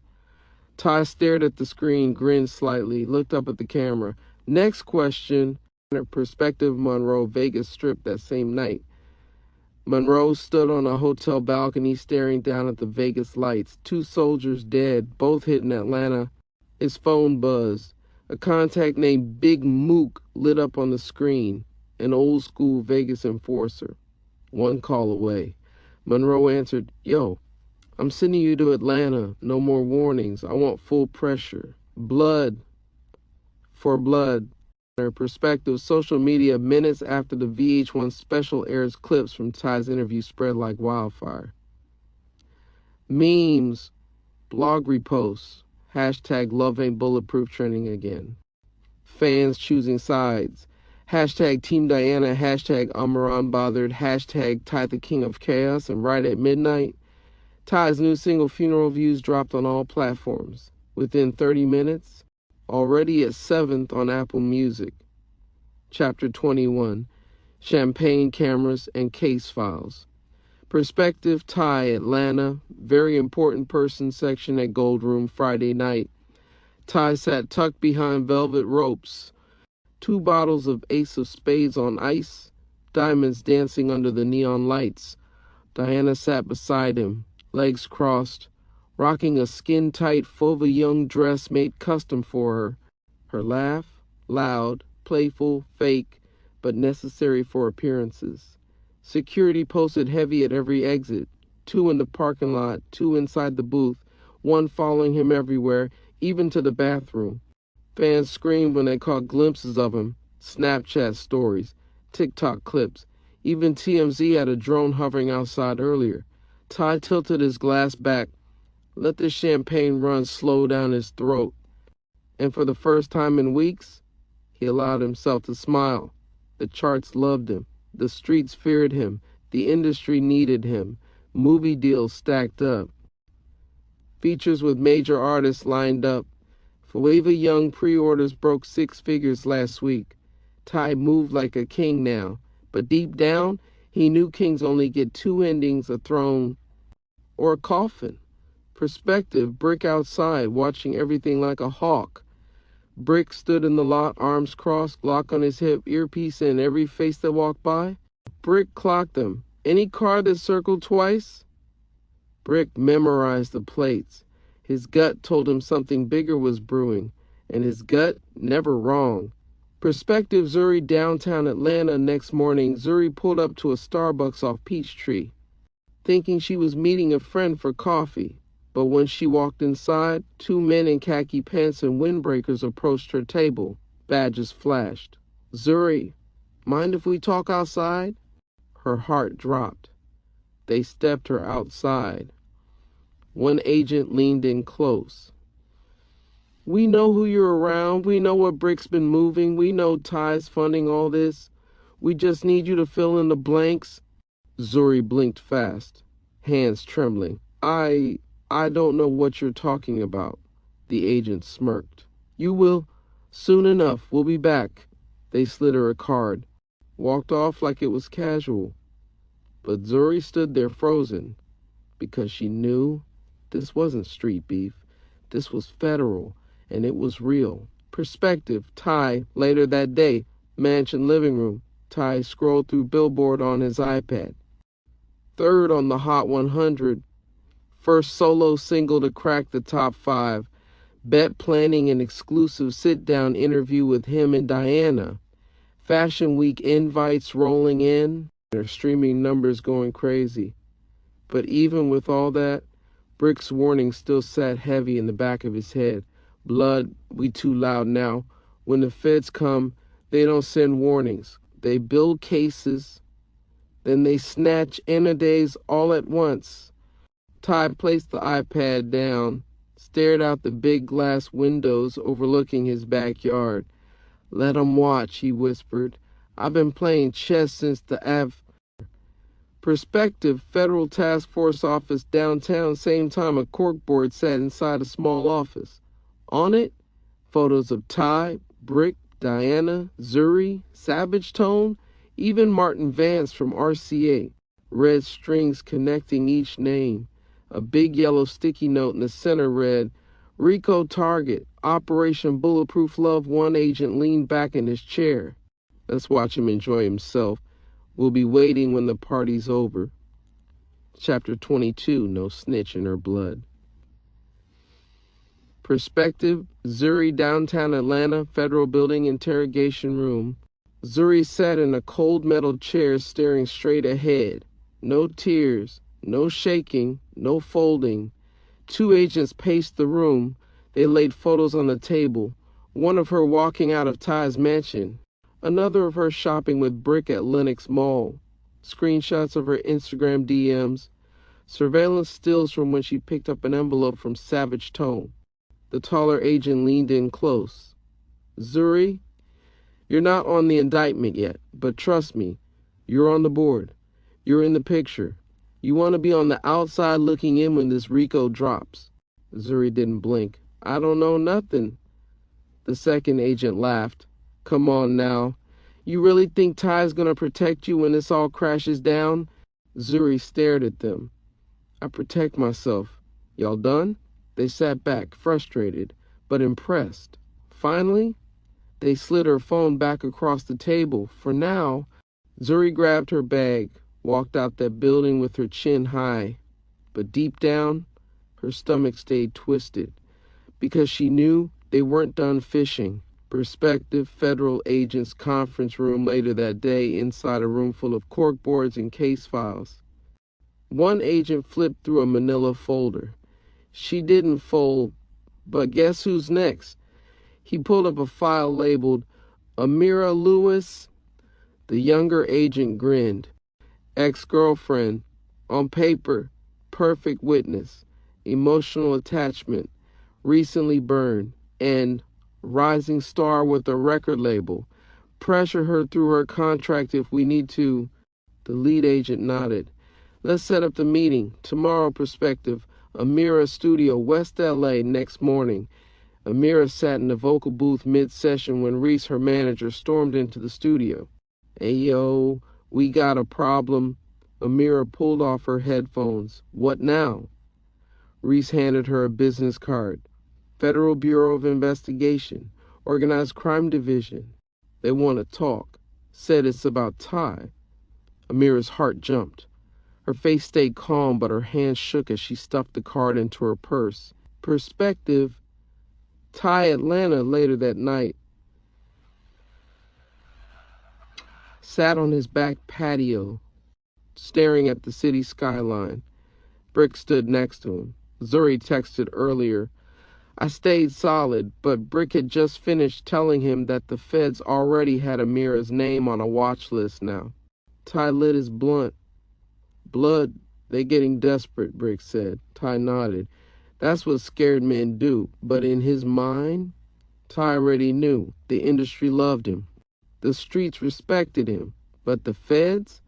Speaker 1: Ty stared at the screen, grinned slightly, looked up at the camera. Next question. Perspective. Monroe, Vegas Strip that same night. Monroe stood on a hotel balcony staring down at the Vegas lights. 2 soldiers dead, both hit in Atlanta. His phone buzzed. A contact named Big Mook lit up on the screen. An old school Vegas enforcer. 1 call away. Monroe answered, Yo, I'm sending you to Atlanta. No more warnings. I want full pressure. Blood for blood. Perspective. Social media. Minutes after the VH1 special airs, clips from Ty's interview spread like wildfire. Memes. Blog reposts. Hashtag love ain't bulletproof trending again. Fans choosing sides. Hashtag Team Diana. Hashtag Amira unbothered. Hashtag Ty the King of Chaos. And right at midnight, Ty's new single Funeral Views dropped on all platforms. Within 30 minutes, already at 7th on Apple Music. Chapter 21, Champagne Cameras and Case Files. Perspective, Ty, Atlanta. Very important person section at Gold Room Friday night. Ty sat tucked behind velvet ropes. 2 bottles of Ace of Spades on ice. Diamonds dancing under the neon lights. Diana sat beside him, legs crossed, rocking a skin-tight Fauve young dress made custom for her. Her laugh, loud, playful, fake, but necessary for appearances. Security posted heavy at every exit, 2 in the parking lot, 2 inside the booth, 1 following him everywhere, even to the bathroom. Fans screamed when they caught glimpses of him, Snapchat stories, TikTok clips. Even TMZ had a drone hovering outside earlier. Ty tilted his glass back, let the champagne run slow down his throat. And for the first time in weeks, he allowed himself to smile. The charts loved him. The streets feared him. The industry needed him. Movie deals stacked up. Features with major artists lined up. Fauve Young pre-orders broke 6 figures last week. Ty moved like a king now. But deep down, he knew kings only get 2 endings, a throne or a coffin. Perspective, Brick outside, watching everything like a hawk. Brick stood in the lot, arms crossed, Glock on his hip, earpiece in every face that walked by. Brick clocked them. Any car that circled twice? Brick memorized the plates. His gut told him something bigger was brewing, and his gut never wrong. Perspective, Zuri, downtown Atlanta. Next morning, Zuri pulled up to a Starbucks off Peachtree, thinking she was meeting a friend for coffee. But when she walked inside, 2 men in khaki pants and windbreakers approached her table. Badges flashed. Zuri, mind if we talk outside? Her heart dropped. They stepped her outside. One agent leaned in close. We know who you're around. We know what Brick's been moving. We know Ty's funding all this. We just need you to fill in the blanks. Zuri blinked fast, hands trembling. I don't know what you're talking about. The agent smirked. You will. Soon enough. We'll be back. They slid her a card. Walked off like it was casual. But Zuri stood there frozen, because she knew this wasn't street beef. This was federal, and it was real. Perspective, Ty, later that day, mansion living room. Ty scrolled through Billboard on his iPad. 3rd on the Hot 100. First solo single to crack the top 5. Bet planning an exclusive sit-down interview with him and Diana. Fashion Week invites rolling in. Their streaming numbers going crazy. But even with all that, Brick's warning still sat heavy in the back of his head. Blood, we too loud now. When the feds come, they don't send warnings. They build cases, then they snatch days all at once. Ty placed the iPad down, stared out the big glass windows overlooking his backyard. Let 'em watch, he whispered. I've been playing chess since the Perspective, Federal Task Force office downtown, same time a corkboard sat inside a small office. On it, photos of Ty, Brick, Diana, Zuri, Savage Tone, even Martin Vance from RCA. Red strings connecting each name. A big yellow sticky note in the center read, Rico Target, Operation Bulletproof Love. One agent leaned back in his chair. Let's watch him enjoy himself. We'll be waiting when the party's over. Chapter 22, No Snitch in Her Blood. Perspective, Zuri, downtown Atlanta, Federal Building interrogation room. Zuri sat in a cold metal chair staring straight ahead. No tears, no shaking, no folding. 2 agents paced the room. They laid photos on the table. One of her walking out of Ty's mansion. Another of her shopping with Brick at Lenox Mall. Screenshots of her Instagram DMs. Surveillance stills from when she picked up an envelope from Savage Tone. The taller agent leaned in close. Zuri, you're not on the indictment yet, but trust me, you're on the board. You're in the picture. You want to be on the outside looking in when this Rico drops. Zuri didn't blink. I don't know nothing. The second agent laughed. Come on now. You really think Ty's gonna protect you when this all crashes down? Zuri stared at them. I protect myself. Y'all done? They sat back, frustrated, but impressed. Finally, they slid her phone back across the table. For now, Zuri grabbed her bag, walked out that building with her chin high. But deep down, her stomach stayed twisted, because she knew they weren't done fishing. Prospective federal agents' conference room later that day, inside a room full of corkboards and case files. One agent flipped through a manila folder. She didn't fold, but guess who's next? He pulled up a file labeled Amira Lewis. The younger agent grinned. Ex-girlfriend. On paper, perfect witness. Emotional attachment. Recently burned. And rising star with a record label. Pressure her through her contract if we need to. The lead agent nodded. Let's set up the meeting. Tomorrow, Perspective. Amira Studio, West LA, next morning. Amira sat in the vocal booth mid-session when Reese, her manager, stormed into the studio. Hey, yo, we got a problem. Amira pulled off her headphones. What now? Reese handed her a business card. Federal Bureau of Investigation, Organized Crime Division. They want to talk. Said it's about Ty. Amira's heart jumped. Her face stayed calm, but her hands shook as she stuffed the card into her purse. Perspective. Ty Atlanta later that night. Sat on his back patio, staring at the city skyline. Brick stood next to him. Zuri texted earlier. I stayed solid, but Brick had just finished telling him that the feds already had Amira's name on a watch list now. Ty lit his blunt. Blood, they getting desperate, Brick said. Ty nodded. That's what scared men do. But in his mind, Ty already knew. The industry loved him. The streets respected him. But the feds,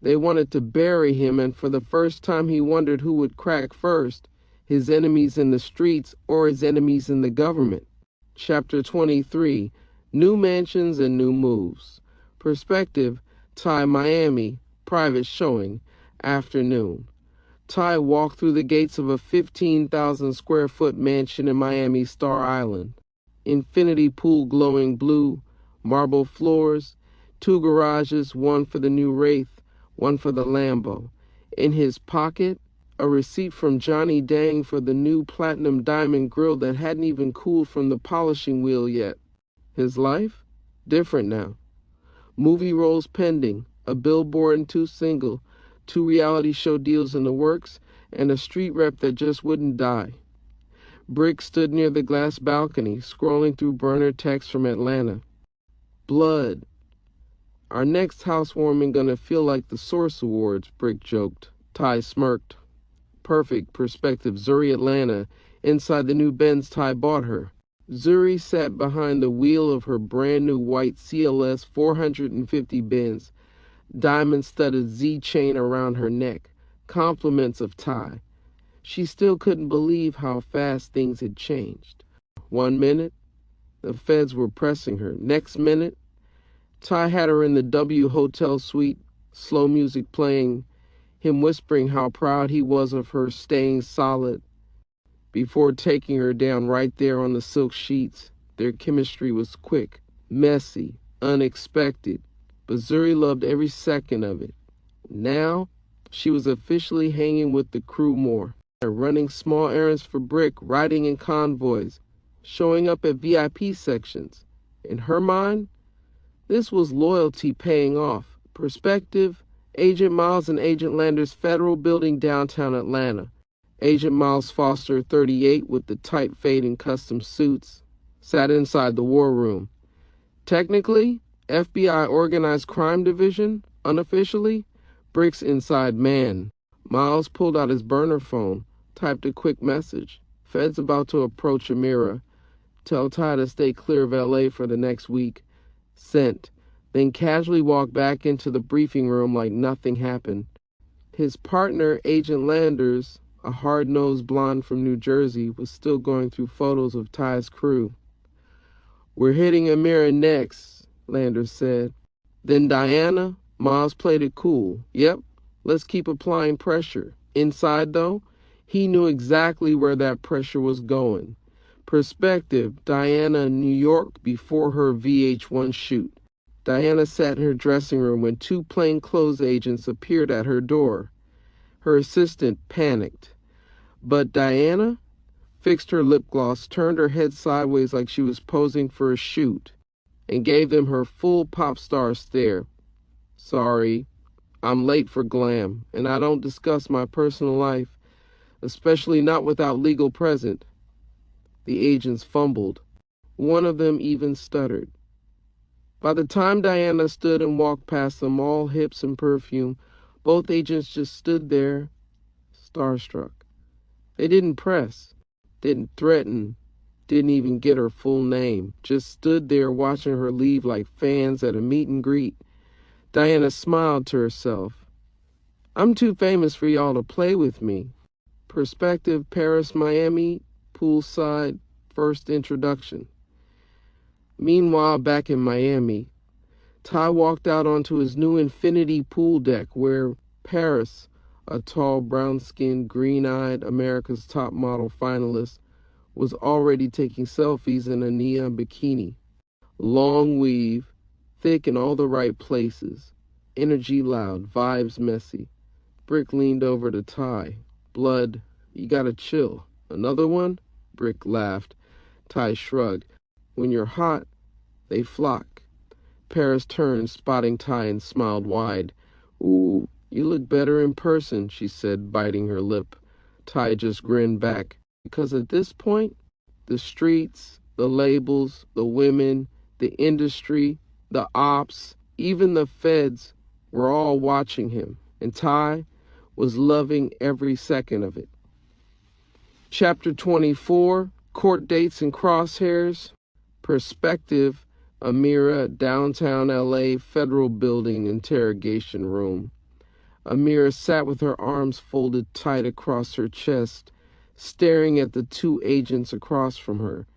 Speaker 1: they wanted to bury him, and for the first time he wondered who would crack first, his enemies in the streets or his enemies in the government. Chapter 23, New Mansions and New Moves. Perspective, Ty, Miami, private showing. Afternoon. Ty walked through the gates of a 15,000 square foot mansion in Miami Star Island. Infinity pool glowing blue, marble floors, 2 garages, one for the new Wraith, one for the Lambo. In his pocket, a receipt from Johnny Dang for the new platinum diamond grill that hadn't even cooled from the polishing wheel yet. His life? Different now. Movie roles pending, a billboard and 2 single, 2 reality show deals in the works, and a street rep that just wouldn't die. Brick stood near the glass balcony, scrolling through burner texts from Atlanta. Blood. Our next housewarming gonna feel like the Source Awards, Brick joked. Ty smirked. Perfect. Perspective. Zuri Atlanta, inside the new Benz Ty bought her. Zuri sat behind the wheel of her brand new white CLS 450 Benz. Diamond-studded Z chain around her neck, compliments of Ty. She still couldn't believe how fast things had changed. 1 minute, the feds were pressing her. Next minute, Ty had her in the W Hotel suite, slow music playing, him whispering how proud he was of her staying solid before taking her down right there on the silk sheets. Their chemistry was quick, messy, unexpected. But Zuri loved every second of it. Now, she was officially hanging with the crew more, running small errands for Brick, riding in convoys, showing up at VIP sections. In her mind, this was loyalty paying off. Perspective, Agent Miles and Agent Lander's federal building downtown Atlanta. Agent Miles Foster, 38, with the tight fading custom suits, sat inside the war room. Technically, FBI Organized Crime Division, unofficially, Brick's inside man. Miles pulled out his burner phone, typed a quick message. Feds about to approach Amira. Tell Ty to stay clear of LA for the next week. Sent. Then casually walked back into the briefing room like nothing happened. His partner, Agent Landers, a hard-nosed blonde from New Jersey, was still going through photos of Ty's crew. We're hitting Amira next, Landers said. Then Diana, Miles played it cool. Yep, Let's keep applying pressure. Inside, though, he knew exactly where that pressure was going. Perspective, Diana in New York before her VH1 shoot. Diana sat in her dressing room when two plainclothes agents appeared at her door. Her assistant panicked. But Diana fixed her lip gloss, turned her head sideways like she was posing for a shoot, and gave them her full pop star stare. Sorry, I'm late for glam, and I don't discuss my personal life, especially not without legal present. The agents fumbled. One of them even stuttered. By the time Diana stood and walked past them, all hips and perfume, both agents just stood there, starstruck. They didn't press, didn't threaten, didn't even get her full name, just stood there watching her leave like fans at a meet and greet. Diana smiled to herself. I'm too famous for y'all to play with me. Perspective, Paris, Miami, poolside, first introduction. Meanwhile, back in Miami, Ty walked out onto his new infinity pool deck where Paris, a tall, brown-skinned, green-eyed America's Top Model finalist, was already taking selfies in a neon bikini. Long weave, thick in all the right places. Energy loud, vibes messy. Brick leaned over to Ty. Blood, you gotta chill. Another one? Brick laughed. Ty shrugged. When you're hot, they flock. Paris turned, spotting Ty, and smiled wide. Ooh, you look better in person, she said, biting her lip. Ty just grinned back. Because at this point, the streets, the labels, the women, the industry, the ops, even the feds were all watching him, and Ty was loving every second of it. Chapter 24, Court Dates and Crosshairs. Perspective, Amira, downtown LA, Federal Building interrogation room. Amira sat with her arms folded tight across her chest, staring at the two agents across from her.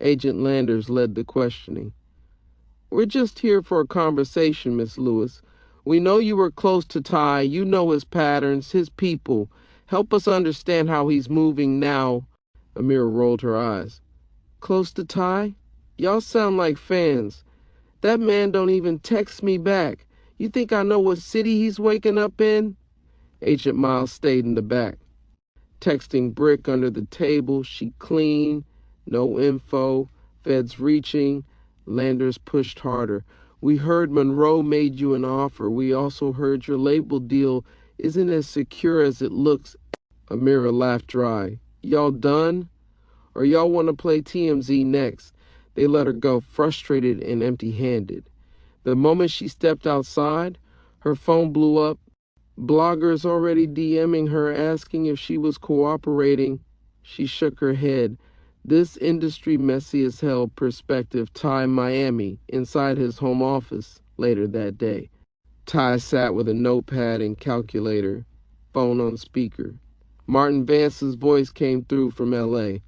Speaker 1: Agent Landers led the questioning. We're just here for a conversation, Miss Lewis. We know you were close to Ty. You know his patterns, his people. Help us understand how he's moving now. Amira rolled her eyes. Close to Ty? Y'all sound like fans. That man don't even text me back. You think I know what city he's waking up in? Agent Miles stayed in the back. Texting Brick under the table, she clean, no info, feds reaching. Landers pushed harder. We heard Monroe made you an offer. We also heard your label deal isn't as secure as it looks. Amira laughed dry. Y'all done? Or y'all want to play TMZ next? They let her go, frustrated and empty-handed. The moment she stepped outside, her phone blew up. Bloggers already DMing her, asking if she was cooperating. She shook her head. This industry messy as hell. Perspective, Ty Miami, inside his home office later that day. Ty sat with a notepad and calculator, phone on speaker. Martin Vance's voice came through from LA.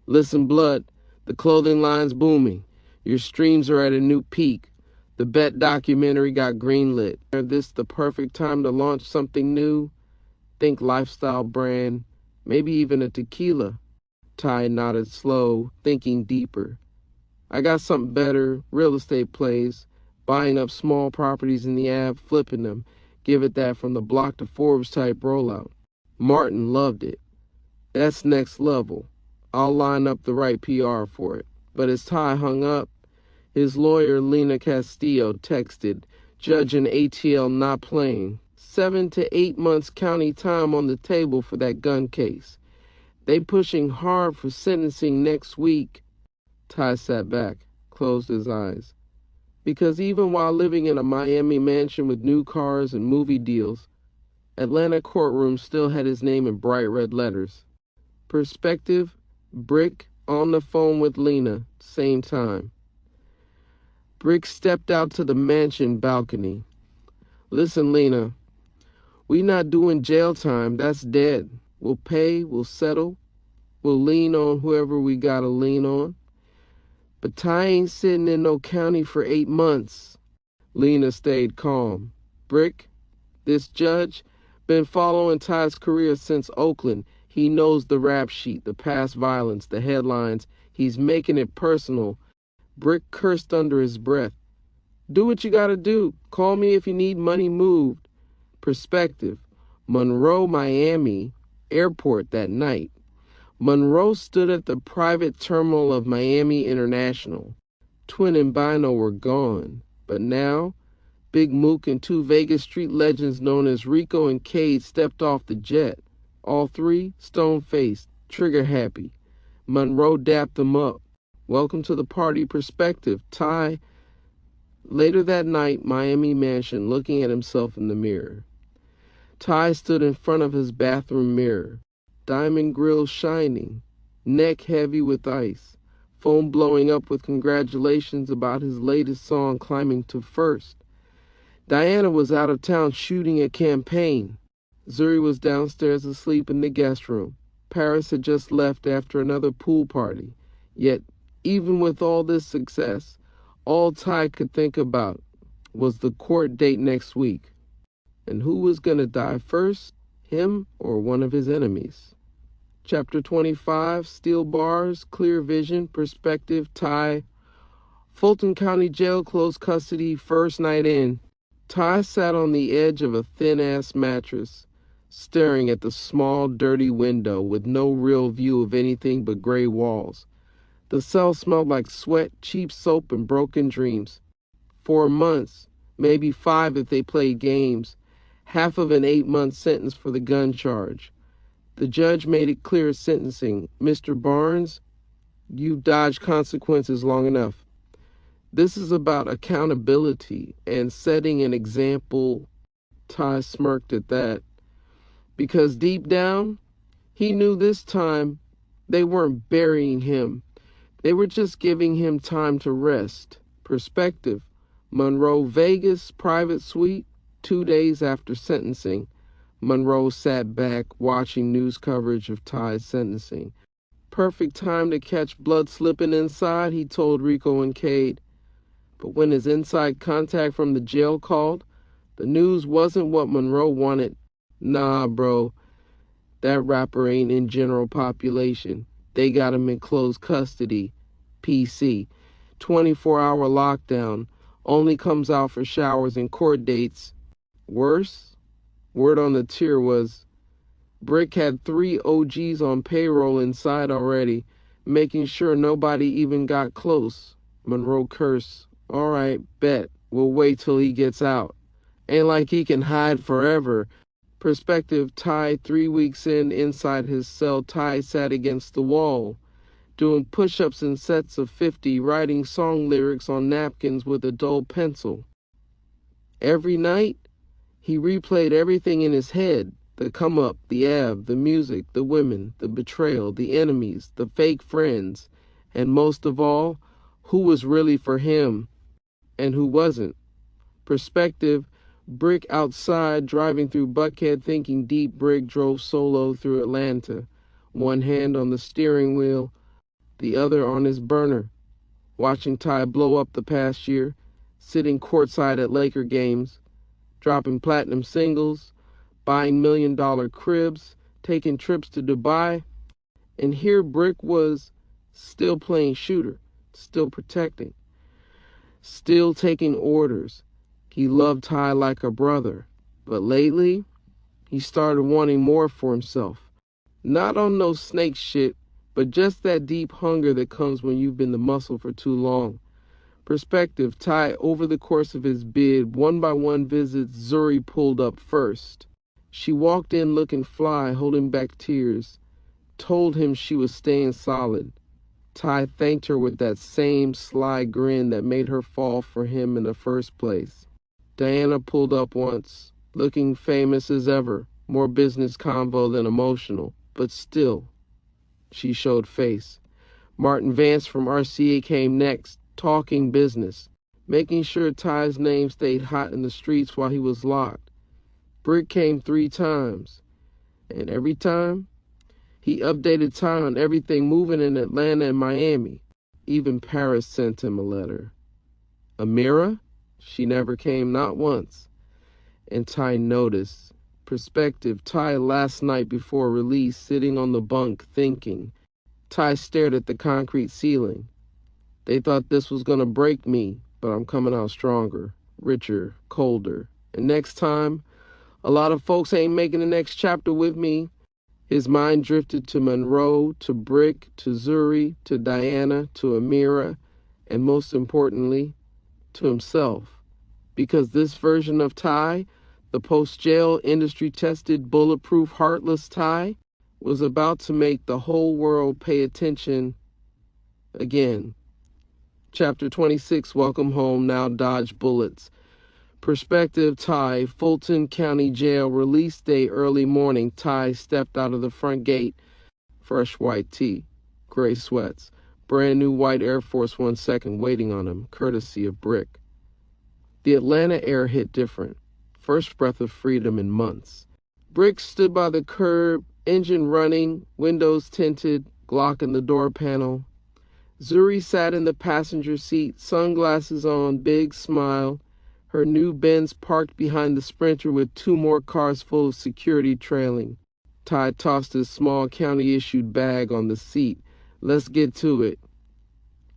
Speaker 1: Listen, Blood, the clothing line's booming. Your streams are at a new peak. The Bet documentary got greenlit. Is this the perfect time to launch something new? Think lifestyle brand, maybe even a tequila. Ty nodded slow, thinking deeper. I got something better, real estate plays, buying up small properties in the Ave, flipping them. Give it that from the block to Forbes type rollout. Martin loved it. That's next level. I'll line up the right PR for it. But as Ty hung up, his lawyer, Lena Castillo, texted, Judge and ATL not playing. 7 to 8 months county time on the table for that gun case. They pushing hard for sentencing next week. Ty sat back, closed his eyes. Because even while living in a Miami mansion with new cars and movie deals, Atlanta courtrooms still had his name in bright red letters. Perspective, Brick on the phone with Lena, same time. Brick stepped out to the mansion balcony. Listen, Lena, we not doing jail time. That's dead. We'll pay, we'll settle, we'll lean on whoever we gotta lean on. But Ty ain't sitting in no county for 8 months. Lena stayed calm. Brick, this judge, Been following Ty's career since Oakland. He knows the rap sheet, the past violence, the headlines. He's making it personal. Brick cursed under his breath. Do what you gotta do. Call me if you need money moved. Perspective. Monroe, Miami airport that night. Monroe stood at the private terminal of Miami International. Twin and Bino were gone, but now Big Mook and two Vegas street legends known as Rico and Cade stepped off the jet. All three stone-faced, trigger-happy. Monroe dapped them up. Welcome to the party. Perspective. Ty. Later that night, Miami mansion, looking at himself in the mirror. Ty stood in front of his bathroom mirror. Diamond grill shining. Neck heavy with ice. Phone blowing up with congratulations about his latest song climbing to first. Diana was out of town shooting a campaign. Zuri was downstairs asleep in the guest room. Paris had just left after another pool party. Yet, even with all this success, all Ty could think about was the court date next week. And who was going to die first, him or one of his enemies? Chapter 25, Steel Bars, Clear Vision, Perspective, Ty. Fulton County Jail, close custody, first night in. Ty sat on the edge of a thin-ass mattress, staring at the small, dirty window with no real view of anything but gray walls. The cell smelled like sweat, cheap soap, and broken dreams. 4 months, maybe 5 if they played games. Half of an 8-month sentence for the gun charge. The judge made it clear at sentencing, Mr. Barnes, you've dodged consequences long enough. This is about accountability and setting an example. Ty smirked at that. Because deep down, he knew this time they weren't burying him. They were just giving him time to rest. Perspective. Monroe, Vegas, private suite, 2 days after sentencing. Monroe sat back watching news coverage of Ty's sentencing. Perfect time to catch blood slipping inside, he told Rico and Cade. But when his inside contact from the jail called, the news wasn't what Monroe wanted. Nah, bro, that rapper ain't in general population. They got him in closed custody, PC. 24-hour lockdown, only comes out for showers and court dates. Worse, word on the tier was, Brick had 3 OGs on payroll inside already, making sure nobody even got close. Monroe cursed. All right, bet. We'll wait till he gets out. Ain't like he can hide forever. Perspective. Ty, 3 weeks in, inside his cell, Ty sat against the wall, doing push-ups in sets of 50, writing song lyrics on napkins with a dull pencil. Every night, he replayed everything in his head. The come-up, the ab, the music, the women, the betrayal, the enemies, the fake friends, and most of all, who was really for him and who wasn't. Perspective. Brick outside, driving through Buckhead, thinking deep. Brick drove solo through Atlanta, one hand on the steering wheel, the other on his burner, watching Ty blow up the past year, sitting courtside at Laker games, dropping platinum singles, buying $1 million cribs, taking trips to Dubai. And here Brick was, still playing shooter, still protecting, still taking orders. He loved Ty like a brother, but lately, he started wanting more for himself. Not on no snake shit, but just that deep hunger that comes when you've been the muscle for too long. Perspective. Ty, over the course of his bid, one by one visits, Zuri pulled up first. She walked in looking fly, holding back tears, told him she was staying solid. Ty thanked her with that same sly grin that made her fall for him in the first place. Diana pulled up once, looking famous as ever, more business convo than emotional, but still, she showed face. Martin Vance from RCA came next, talking business, making sure Ty's name stayed hot in the streets while he was locked. Brick came 3 times, and every time, he updated Ty on everything moving in Atlanta and Miami. Even Paris sent him a letter. Amira? She never came, not once. And Ty noticed Perspective, Ty last night before release, sitting on the bunk, thinking. Ty stared at the concrete ceiling. They thought this was gonna break me, but I'm coming out stronger, richer, colder. And next time, a lot of folks ain't making the next chapter with me. His mind drifted to Monroe, to Brick, to Zuri, to Diana, to Amira, and most importantly, to himself. Because this version of Ty, the post-jail, industry-tested, bulletproof, heartless Ty, was about to make the whole world pay attention again. Chapter 26, Welcome Home, Now Dodge Bullets. Perspective, Ty, Fulton County Jail, release day early morning. Ty stepped out of the front gate, fresh white tee, gray sweats, brand new white Air Force One second waiting on him, courtesy of Brick. The Atlanta air hit different, first breath of freedom in months. Brick stood by the curb, engine running, windows tinted, Glock in the door panel. Zuri sat in the passenger seat, sunglasses on, big smile. Her new Benz parked behind the Sprinter with 2 more cars full of security trailing. Ty tossed his small county-issued bag on the seat. Let's get to it.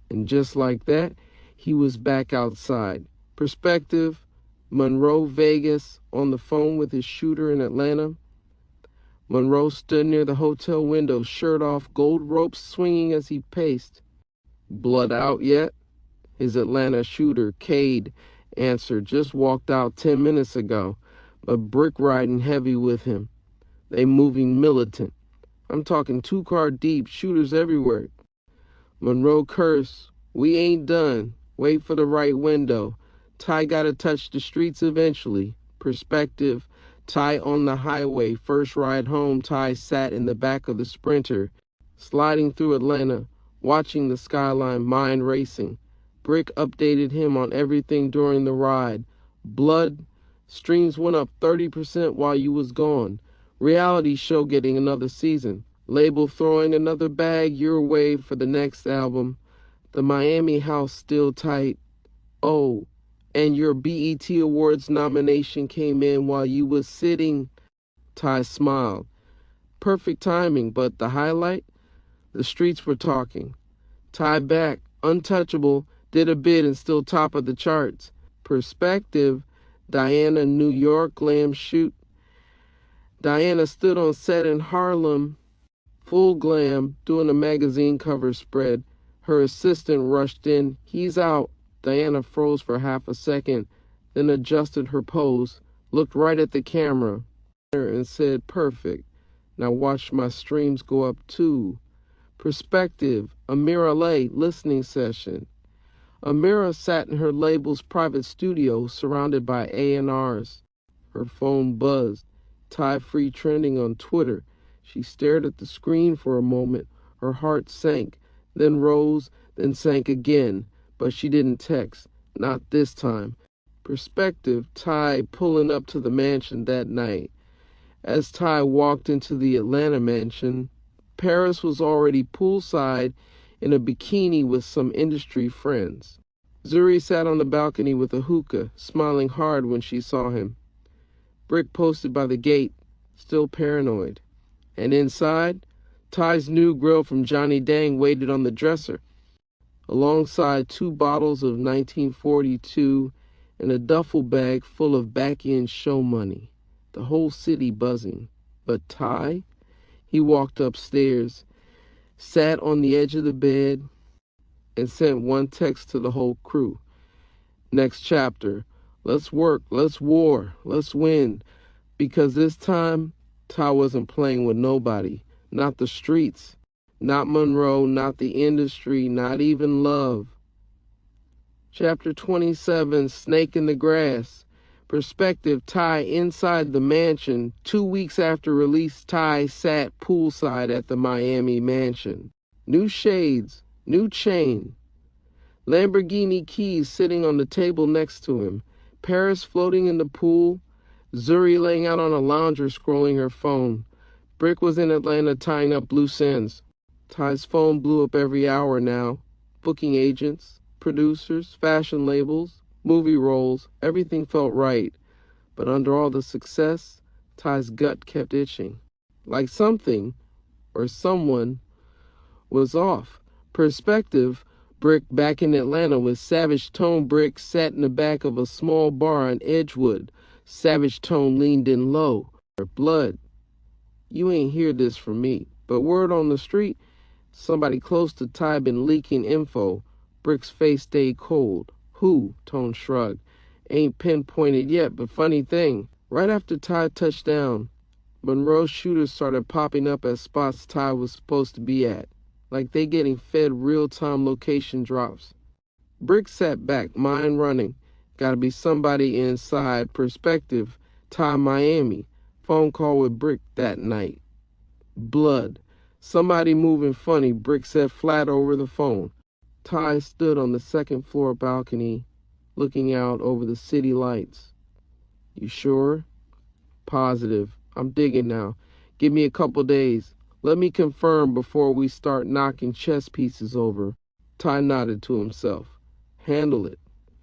Speaker 1: And just like that, he was back outside. Perspective, Monroe, Vegas, on the phone with his shooter in Atlanta. Monroe stood near the hotel window, shirt off, gold ropes swinging as he paced. Blood out yet? His Atlanta shooter, Cade, answered. Just walked out 10 minutes ago, but Brick riding heavy with him. They moving militant. I'm talking 2-car deep, shooters everywhere. Monroe cursed. We ain't done. Wait for the right window. Ty gotta touch the streets eventually. Perspective, Ty on the highway. First ride home, Ty sat in the back of the Sprinter, sliding through Atlanta, watching the skyline, mind racing. Brick updated him on everything during the ride. Blood streams went up 30% while you was gone. Reality show getting another season. Label throwing another bag your way for the next album. The Miami house still tight. Oh, and your BET Awards nomination came in while you was sitting. Ty smiled. Perfect timing, but the highlight? The streets were talking. Ty back, untouchable, did a bid and still top of the charts. Perspective, Diana, New York, glam shoot. Diana stood on set in Harlem, full glam, doing a magazine cover spread. Her assistant rushed in. He's out. Diana froze for half a second, then adjusted her pose, looked right at the camera, and said, perfect. Now watch my streams go up too. Perspective, Amira lay, listening session. Amira sat in her label's private studio, surrounded by A&Rs. Her phone buzzed. Ty free trending on Twitter. She stared at the screen for a moment. Her heart sank, then rose, then sank again. But she didn't text. Not this time. Perspective, Ty pulling up to the mansion that night. As Ty walked into the Atlanta mansion, Paris was already poolside in a bikini with some industry friends. Zuri sat on the balcony with a hookah, smiling hard when she saw him. Brick posted by the gate, still paranoid. And inside, Ty's new grill from Johnny Dang waited on the dresser, alongside 2 bottles of 1942 and a duffel bag full of back-end show money. The whole city buzzing. But Ty? He walked upstairs, sat on the edge of the bed, and sent one text to the whole crew. Next chapter. Let's work, let's war, let's win. Because this time, Ty wasn't playing with nobody. Not the streets, not Monroe, not the industry, not even love. Chapter 27, Snake in the Grass. Perspective, Ty inside the mansion. 2 weeks after release, Ty sat poolside at the Miami mansion. New shades, new chain. Lamborghini keys sitting on the table next to him. Paris floating in the pool. Zuri laying out on a lounger scrolling her phone. Brick was in Atlanta tying up loose ends. Ty's phone blew up every hour now. Booking agents, producers, fashion labels, movie roles, everything felt right. But under all the success, Ty's gut kept itching, like something or someone was off. Perspective, Brick back in Atlanta with Savage Tone. Brick sat in the back of a small bar on Edgewood. Savage Tone leaned in low. Blood, you ain't hear this from me, but word on the street, somebody close to Ty been leaking info. Brick's face stayed cold. Who? Tone shrugged. Ain't pinpointed yet, but funny thing, right after Ty touched down, Monroe's shooters started popping up at spots Ty was supposed to be at, like they getting fed real-time location drops. Brick sat back, mind running. Gotta be somebody inside. Perspective, Ty Miami. Phone call with Brick that night. Blood. Somebody moving funny, Brick said flat over the phone. Ty stood on the second floor balcony, looking out over the city lights. You sure? Positive. I'm digging now. Give me a couple days. Let me confirm before we start knocking chess pieces over. Ty nodded to himself. Handle it.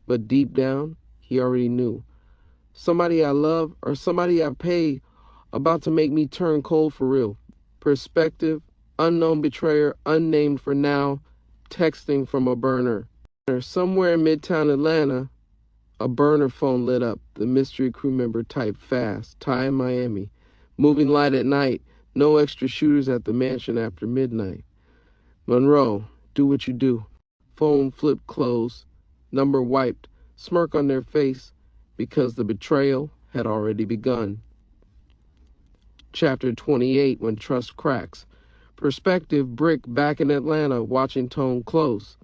Speaker 1: But deep down, he already knew. Somebody I love or somebody I pay about to make me turn cold for real. Perspective, unknown betrayer, unnamed for now, texting from a burner. Somewhere in Midtown Atlanta, a burner phone lit up. The mystery crew member typed fast. Ty in Miami. Moving light at night. No extra shooters at the mansion after midnight. Monroe, do what you do. Phone flipped closed. Number wiped. Smirk on their face because the betrayal had already begun. Chapter 28, When Trust Cracks. Perspective, Brick back in Atlanta watching Tone close.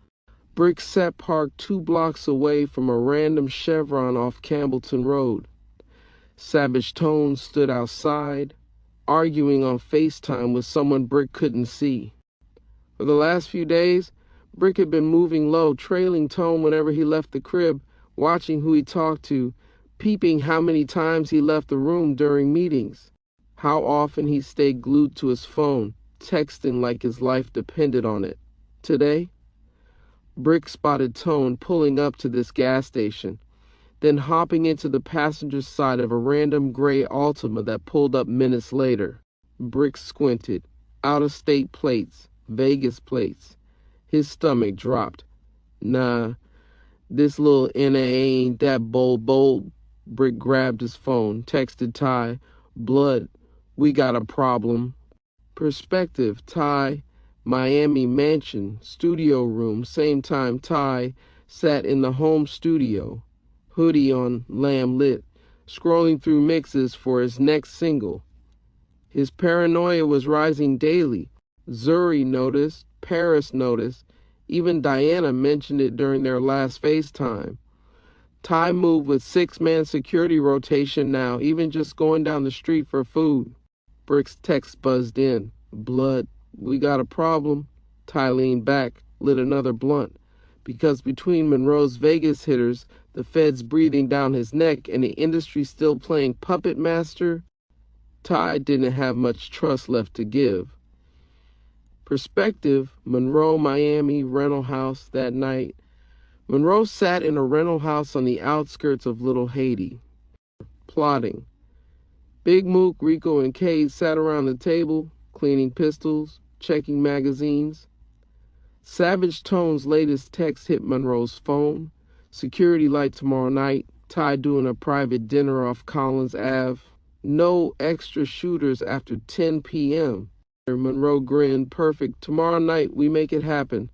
Speaker 1: Brick sat parked 2 blocks away from a random Chevron off Campbellton Road. Savage Tone stood outside, arguing on FaceTime with someone Brick couldn't see. For the last few days, Brick had been moving low, trailing Tone whenever he left the crib, watching who he talked to, peeping how many times he left the room during meetings, how often he stayed glued to his phone, texting like his life depended on it. Today, Brick spotted Tone pulling up to this gas station, then hopping into the passenger side of a random gray Altima that pulled up minutes later. Brick squinted. Out-of-state plates, Vegas plates. His stomach dropped. Nah, this little NA ain't that bold. Brick grabbed his phone, texted Ty. Blood, we got a problem. Perspective, Ty. Miami mansion, studio room. Same time Ty sat in the home studio, hoodie on, lamp lit, scrolling through mixes for his next single. His paranoia was rising daily. Zuri noticed, Paris noticed, even Diana mentioned it during their last FaceTime. Ty moved with 6-man security rotation now, even just going down the street for food. Brick's text buzzed in. Blood, we got a problem. Ty leaned back, lit another blunt. Because between Monroe's Vegas hitters, the feds breathing down his neck, and the industry still playing puppet master, Ty didn't have much trust left to give. Perspective, Monroe, Miami, rental house that night. Monroe sat in a rental house on the outskirts of Little Haiti, plotting. Big Mook, Rico, and Cade sat around the table, cleaning pistols, checking magazines. Savage Tone's latest text hit Monroe's phone. Security light tomorrow night. Ty doing a private dinner off Collins Ave. No extra shooters after 10 p.m. Monroe grinned. Perfect. Tomorrow night we make it happen.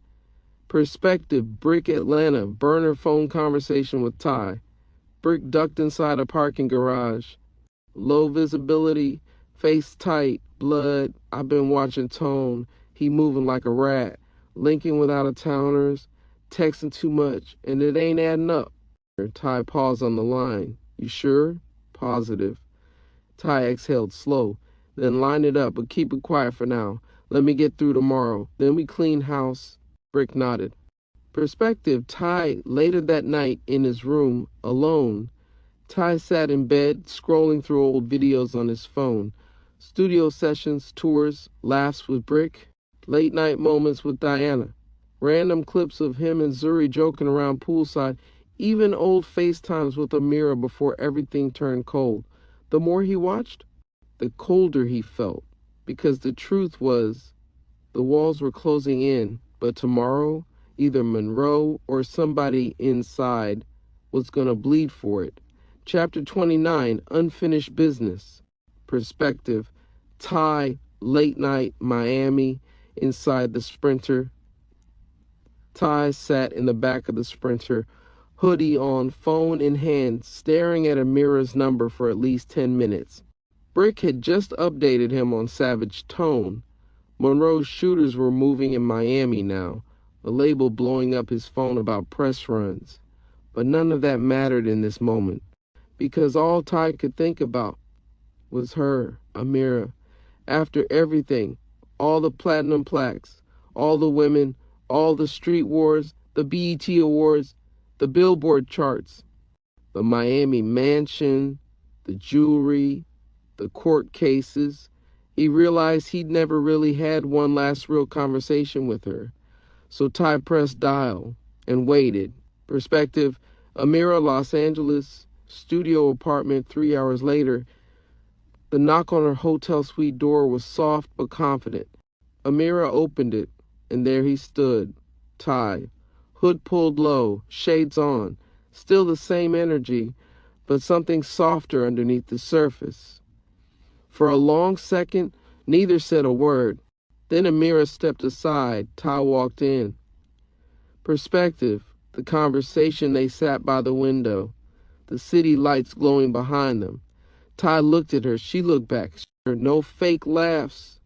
Speaker 1: Perspective, Brick Atlanta. Burner phone conversation with Ty. Brick ducked inside a parking garage. Low visibility, face tight. Blood, I've been watching Tone. He moving like a rat. Linking with out-of-towners. Texting too much. And it ain't adding up. Ty paused on the line. You sure? Positive. Ty exhaled slow. Then line it up, but keep it quiet for now. Let me get through tomorrow. Then we clean house. Brick nodded. Perspective, Ty later that night in his room, alone. Ty sat in bed, scrolling through old videos on his phone. Studio sessions, tours, laughs with Brick, late night moments with Diana, random clips of him and Zuri joking around poolside, even old FaceTimes with Amira before everything turned cold. The more he watched, the colder he felt, because the truth was the walls were closing in, but tomorrow, either Monroe or somebody inside was going to bleed for it. Chapter 29, Unfinished Business. Perspective. Ty, late night, Miami, inside the Sprinter. Ty sat in the back of the Sprinter, hoodie on, phone in hand, staring at Amira's number for at least 10 minutes. Brick had just updated him on Savage Tone. Monroe's shooters were moving in Miami now, a label blowing up his phone about press runs. But none of that mattered in this moment, because all Ty could think about was her, Amira. After everything, all the platinum plaques, all the women, all the street wars, the BET awards, the Billboard charts, the Miami mansion, the jewelry, the court cases, he realized he'd never really had one last real conversation with her. So Ty pressed dial and waited. Perspective, Amira, Los Angeles, studio apartment 3 hours later. The knock on her hotel suite door was soft but confident. Amira opened it, and there he stood, Ty, hood pulled low, shades on, still the same energy, but something softer underneath the surface. For a long second, neither said a word. Then Amira stepped aside. Ty walked in. Perspective, the conversation. They sat by the window, the city lights glowing behind them. Ty looked at her. She looked back. No fake laughs,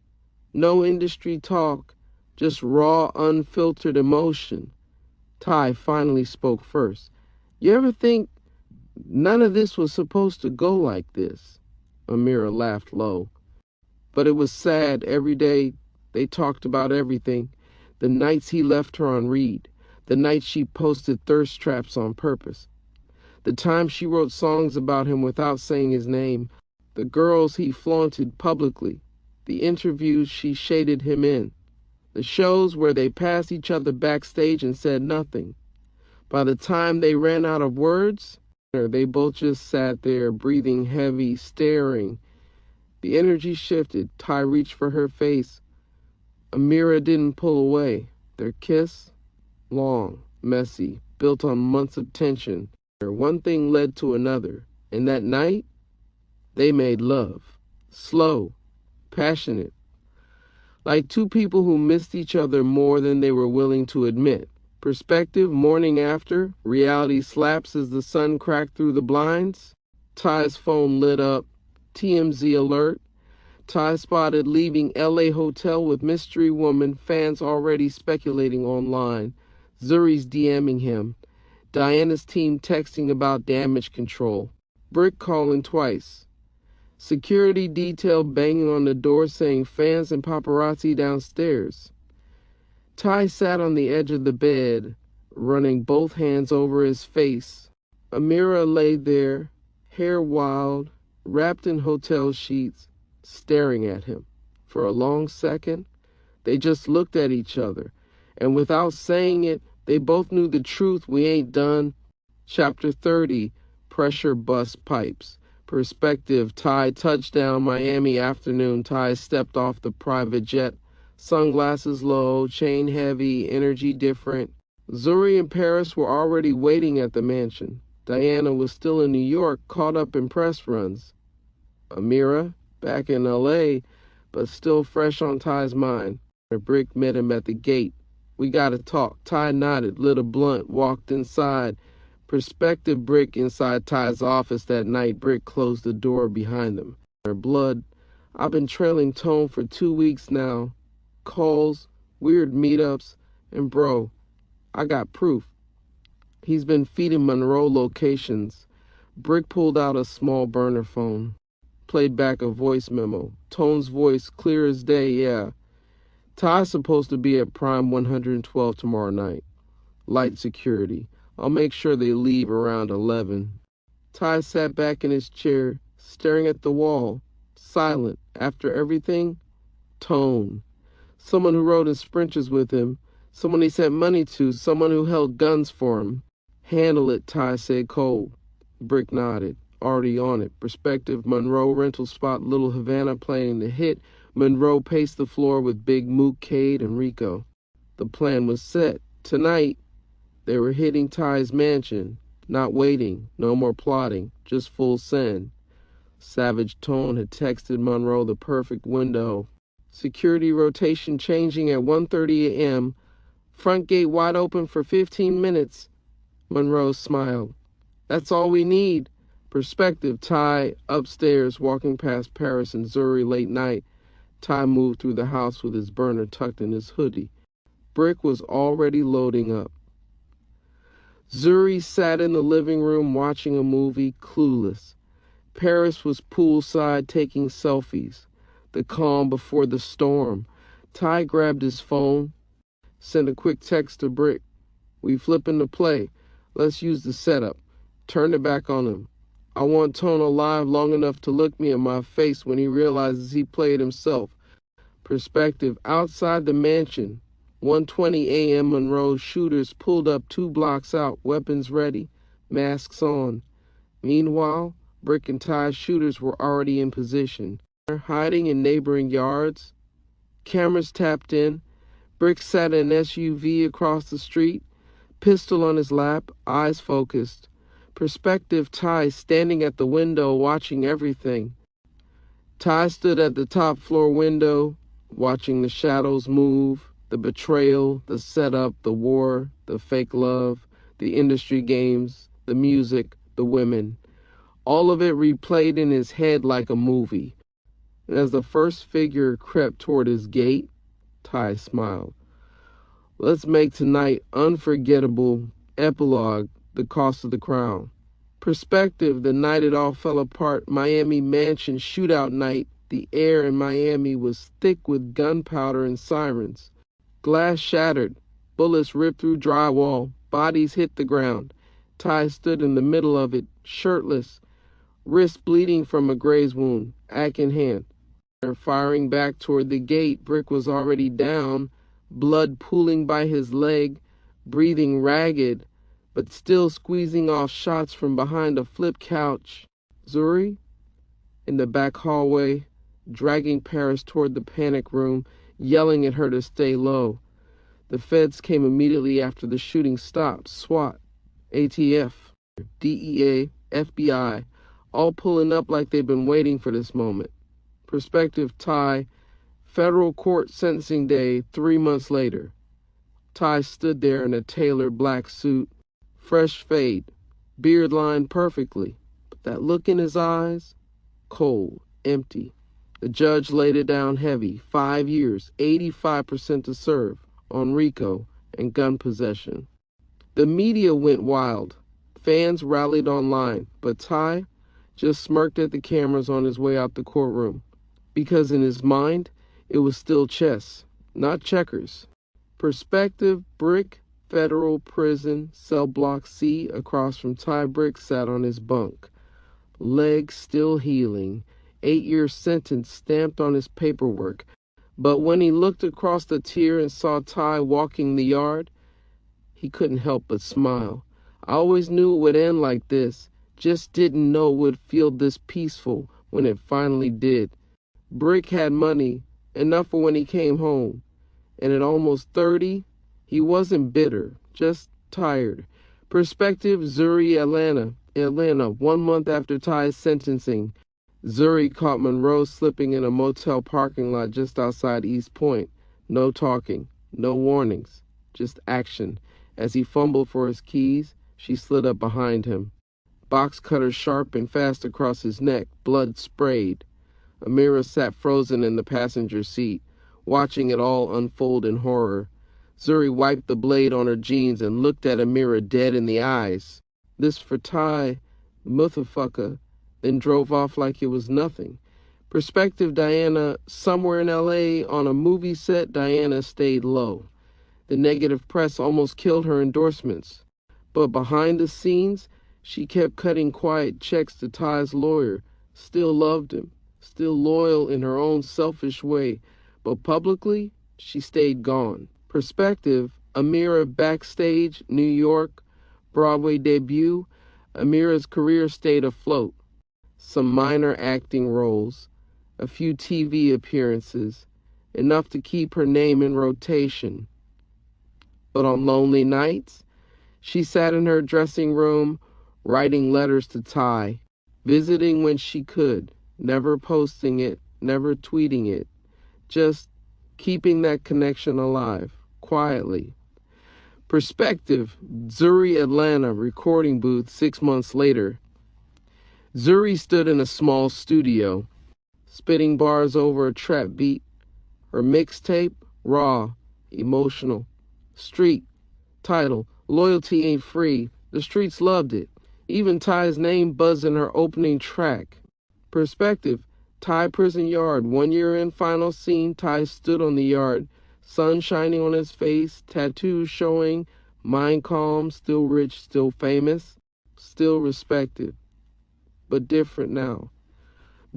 Speaker 1: no industry talk, just raw, unfiltered emotion. Ty finally spoke first. You ever think none of this was supposed to go like this? Amira laughed low. But it was sad. Every day they talked about everything. The nights he left her on read. The nights she posted thirst traps on purpose. The times she wrote songs about him without saying his name. The girls he flaunted publicly. The interviews she shaded him in. The shows where they passed each other backstage and said nothing. By the time they ran out of words, they both just sat there, breathing heavy, staring. The energy shifted. Ty reached for her face. Amira didn't pull away. Their kiss, long, messy, built on months of tension. One thing led to another. And that night, they made love. Slow, passionate. Like two people who missed each other more than they were willing to admit. Perspective, morning after, reality slaps as the sun cracked through the blinds. Ty's phone lit up. TMZ alert. Ty spotted leaving LA hotel with mystery woman, fans already speculating online. Zuri's DMing him. Diana's team texting about damage control. Brick calling twice. Security detail banging on the door saying fans and paparazzi downstairs. Ty sat on the edge of the bed, running both hands over his face. Amira lay there, hair wild, wrapped in hotel sheets, staring at him. For a long second, they just looked at each other, and without saying it, they both knew the truth. We ain't done. Chapter 30, Pressure Bust Pipes. Perspective, Ty touchdown, Miami afternoon. Ty stepped off the private jet. Sunglasses low, chain heavy, energy different. Zuri and Paris were already waiting at the mansion. Diana was still in New York, caught up in press runs. Amira, back in LA, but still fresh on Ty's mind. Brick met him at the gate. We gotta talk. Ty nodded, lit a blunt, walked inside. Perspective, Brick inside Ty's office that night. Brick closed the door behind them. Her blood. I've been trailing Tone for 2 weeks now. Calls, weird meetups, and bro, I got proof. He's been feeding Monroe locations. Brick pulled out a small burner phone. Played back a voice memo. Tone's voice, clear as day, yeah. Ty's supposed to be at Prime 112 tomorrow night. Light security. I'll make sure they leave around 11. Ty sat back in his chair, staring at the wall, silent. After everything, Tone. Someone who rode in sprinters with him, someone he sent money to, someone who held guns for him. Handle it, Ty said cold. Brick nodded. already on it. Perspective, Monroe, rental spot, Little Havana playing the hit. Monroe paced the floor with Big Mook, Cade, and Rico. The plan was set. Tonight, they were hitting Ty's mansion. Not waiting, no more plotting, just full send. Savage Tone had texted Monroe the perfect window. Security rotation changing at 1:30 a.m. Front gate wide open for 15 minutes. Monroe smiled. That's all we need. Perspective, Ty upstairs walking past Paris and Zuri late night. Ty moved through the house with his burner tucked in his hoodie. Brick was already loading up. Zuri sat in the living room watching a movie, clueless. Paris was poolside taking selfies. The calm before the storm. Ty grabbed his phone, sent a quick text to Brick. We flipping the play. Let's use the setup. Turn it back on him. I want Tone alive long enough to look me in my face when he realizes he played himself. Perspective, outside the mansion. 1:20 a.m. Monroe shooters pulled up 2 blocks out, weapons ready, masks on. Meanwhile, Brick and Ty's shooters were already in position, hiding in neighboring yards. Cameras tapped in. Brick sat in an SUV across the street, pistol on his lap, eyes focused. Perspective, Ty standing at the window watching everything. Ty stood at the top floor window, watching the shadows move. The betrayal, the setup, the war, the fake love, the industry games, the music, the women. All of it replayed in his head like a movie. And as the first figure crept toward his gate, Ty smiled. Let's make tonight unforgettable. Epilogue, the cost of the crown. Perspective, the night it all fell apart. Miami mansion shootout night. The air in Miami was thick with gunpowder and sirens. Glass shattered, bullets ripped through drywall, bodies hit the ground. Ty stood in the middle of it, shirtless, wrist bleeding from a graze wound, axe in hand. Firing back toward the gate, Brick was already down, blood pooling by his leg, breathing ragged, but still squeezing off shots from behind a flip couch. Zuri, in the back hallway, dragging Paris toward the panic room, yelling at her to stay low. The feds came immediately after the shooting stopped. SWAT, ATF, DEA, FBI, all pulling up like they've been waiting for this moment. Perspective, Ty, federal court sentencing day 3 months later. Ty stood there in a tailored black suit, fresh fade, beard lined perfectly, but that look in his eyes, cold, empty. The judge laid it down heavy, 5 years, 85% to serve, on RICO and gun possession. The media went wild. Fans rallied online, but Ty just smirked at the cameras on his way out the courtroom, because in his mind, it was still chess, not checkers. Perspective, Brick, federal prison, cell block C across from Ty. Brick sat on his bunk, legs still healing, 8-year sentence stamped on his paperwork. But when he looked across the tier and saw Ty walking the yard, he couldn't help but smile. I always knew it would end like this, just didn't know it would feel this peaceful when it finally did. Brick had money, enough for when he came home. And at almost 30, he wasn't bitter, just tired. Perspective, Zuri, Atlanta, 1 month after Ty's sentencing. Zuri caught Monroe slipping in a motel parking lot just outside East Point. No talking, no warnings, just action. As he fumbled for his keys, she slid up behind him. Box cutter sharp and fast across his neck, blood sprayed. Amira sat frozen in the passenger seat, watching it all unfold in horror. Zuri wiped the blade on her jeans and looked at Amira dead in the eyes. This for Ty, motherfucker, then drove off like it was nothing. Perspective, Diana, somewhere in L.A. on a movie set, Diana stayed low. The negative press almost killed her endorsements. But behind the scenes, she kept cutting quiet checks to Ty's lawyer, still loved him, still loyal in her own selfish way. But publicly, she stayed gone. Perspective, Amira backstage, New York, Broadway debut. Amira's career stayed afloat. some minor acting roles, a few TV appearances, enough to keep her name in rotation. But on lonely nights, she sat in her dressing room, writing letters to Ty, visiting when she could, never posting it, never tweeting it, just keeping that connection alive, quietly. Perspective, Zuri, Atlanta, recording booth 6 months later. Zuri stood in a small studio, spitting bars over a trap beat. Her mixtape, raw, emotional. Street, title, Loyalty Ain't Free. The streets loved it. Even Ty's name buzzed in her opening track. Perspective, Ty prison yard. 1 year in, final scene. Ty stood on the yard, sun shining on his face, tattoos showing, mind calm, still rich, still famous, still respected, but different now.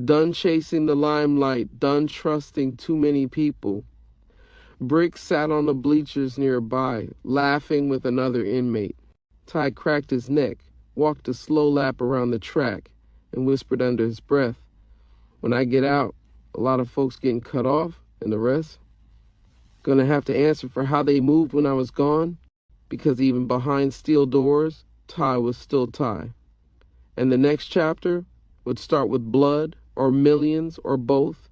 Speaker 1: Done chasing the limelight, done trusting too many people. Brick sat on the bleachers nearby, laughing with another inmate. Ty cracked his neck, walked a slow lap around the track, and whispered under his breath, "When I get out, a lot of folks getting cut off, and the rest gonna have to answer for how they moved when I was gone, because even behind steel doors, Ty was still Ty." And the next chapter would start with blood, or millions, or both,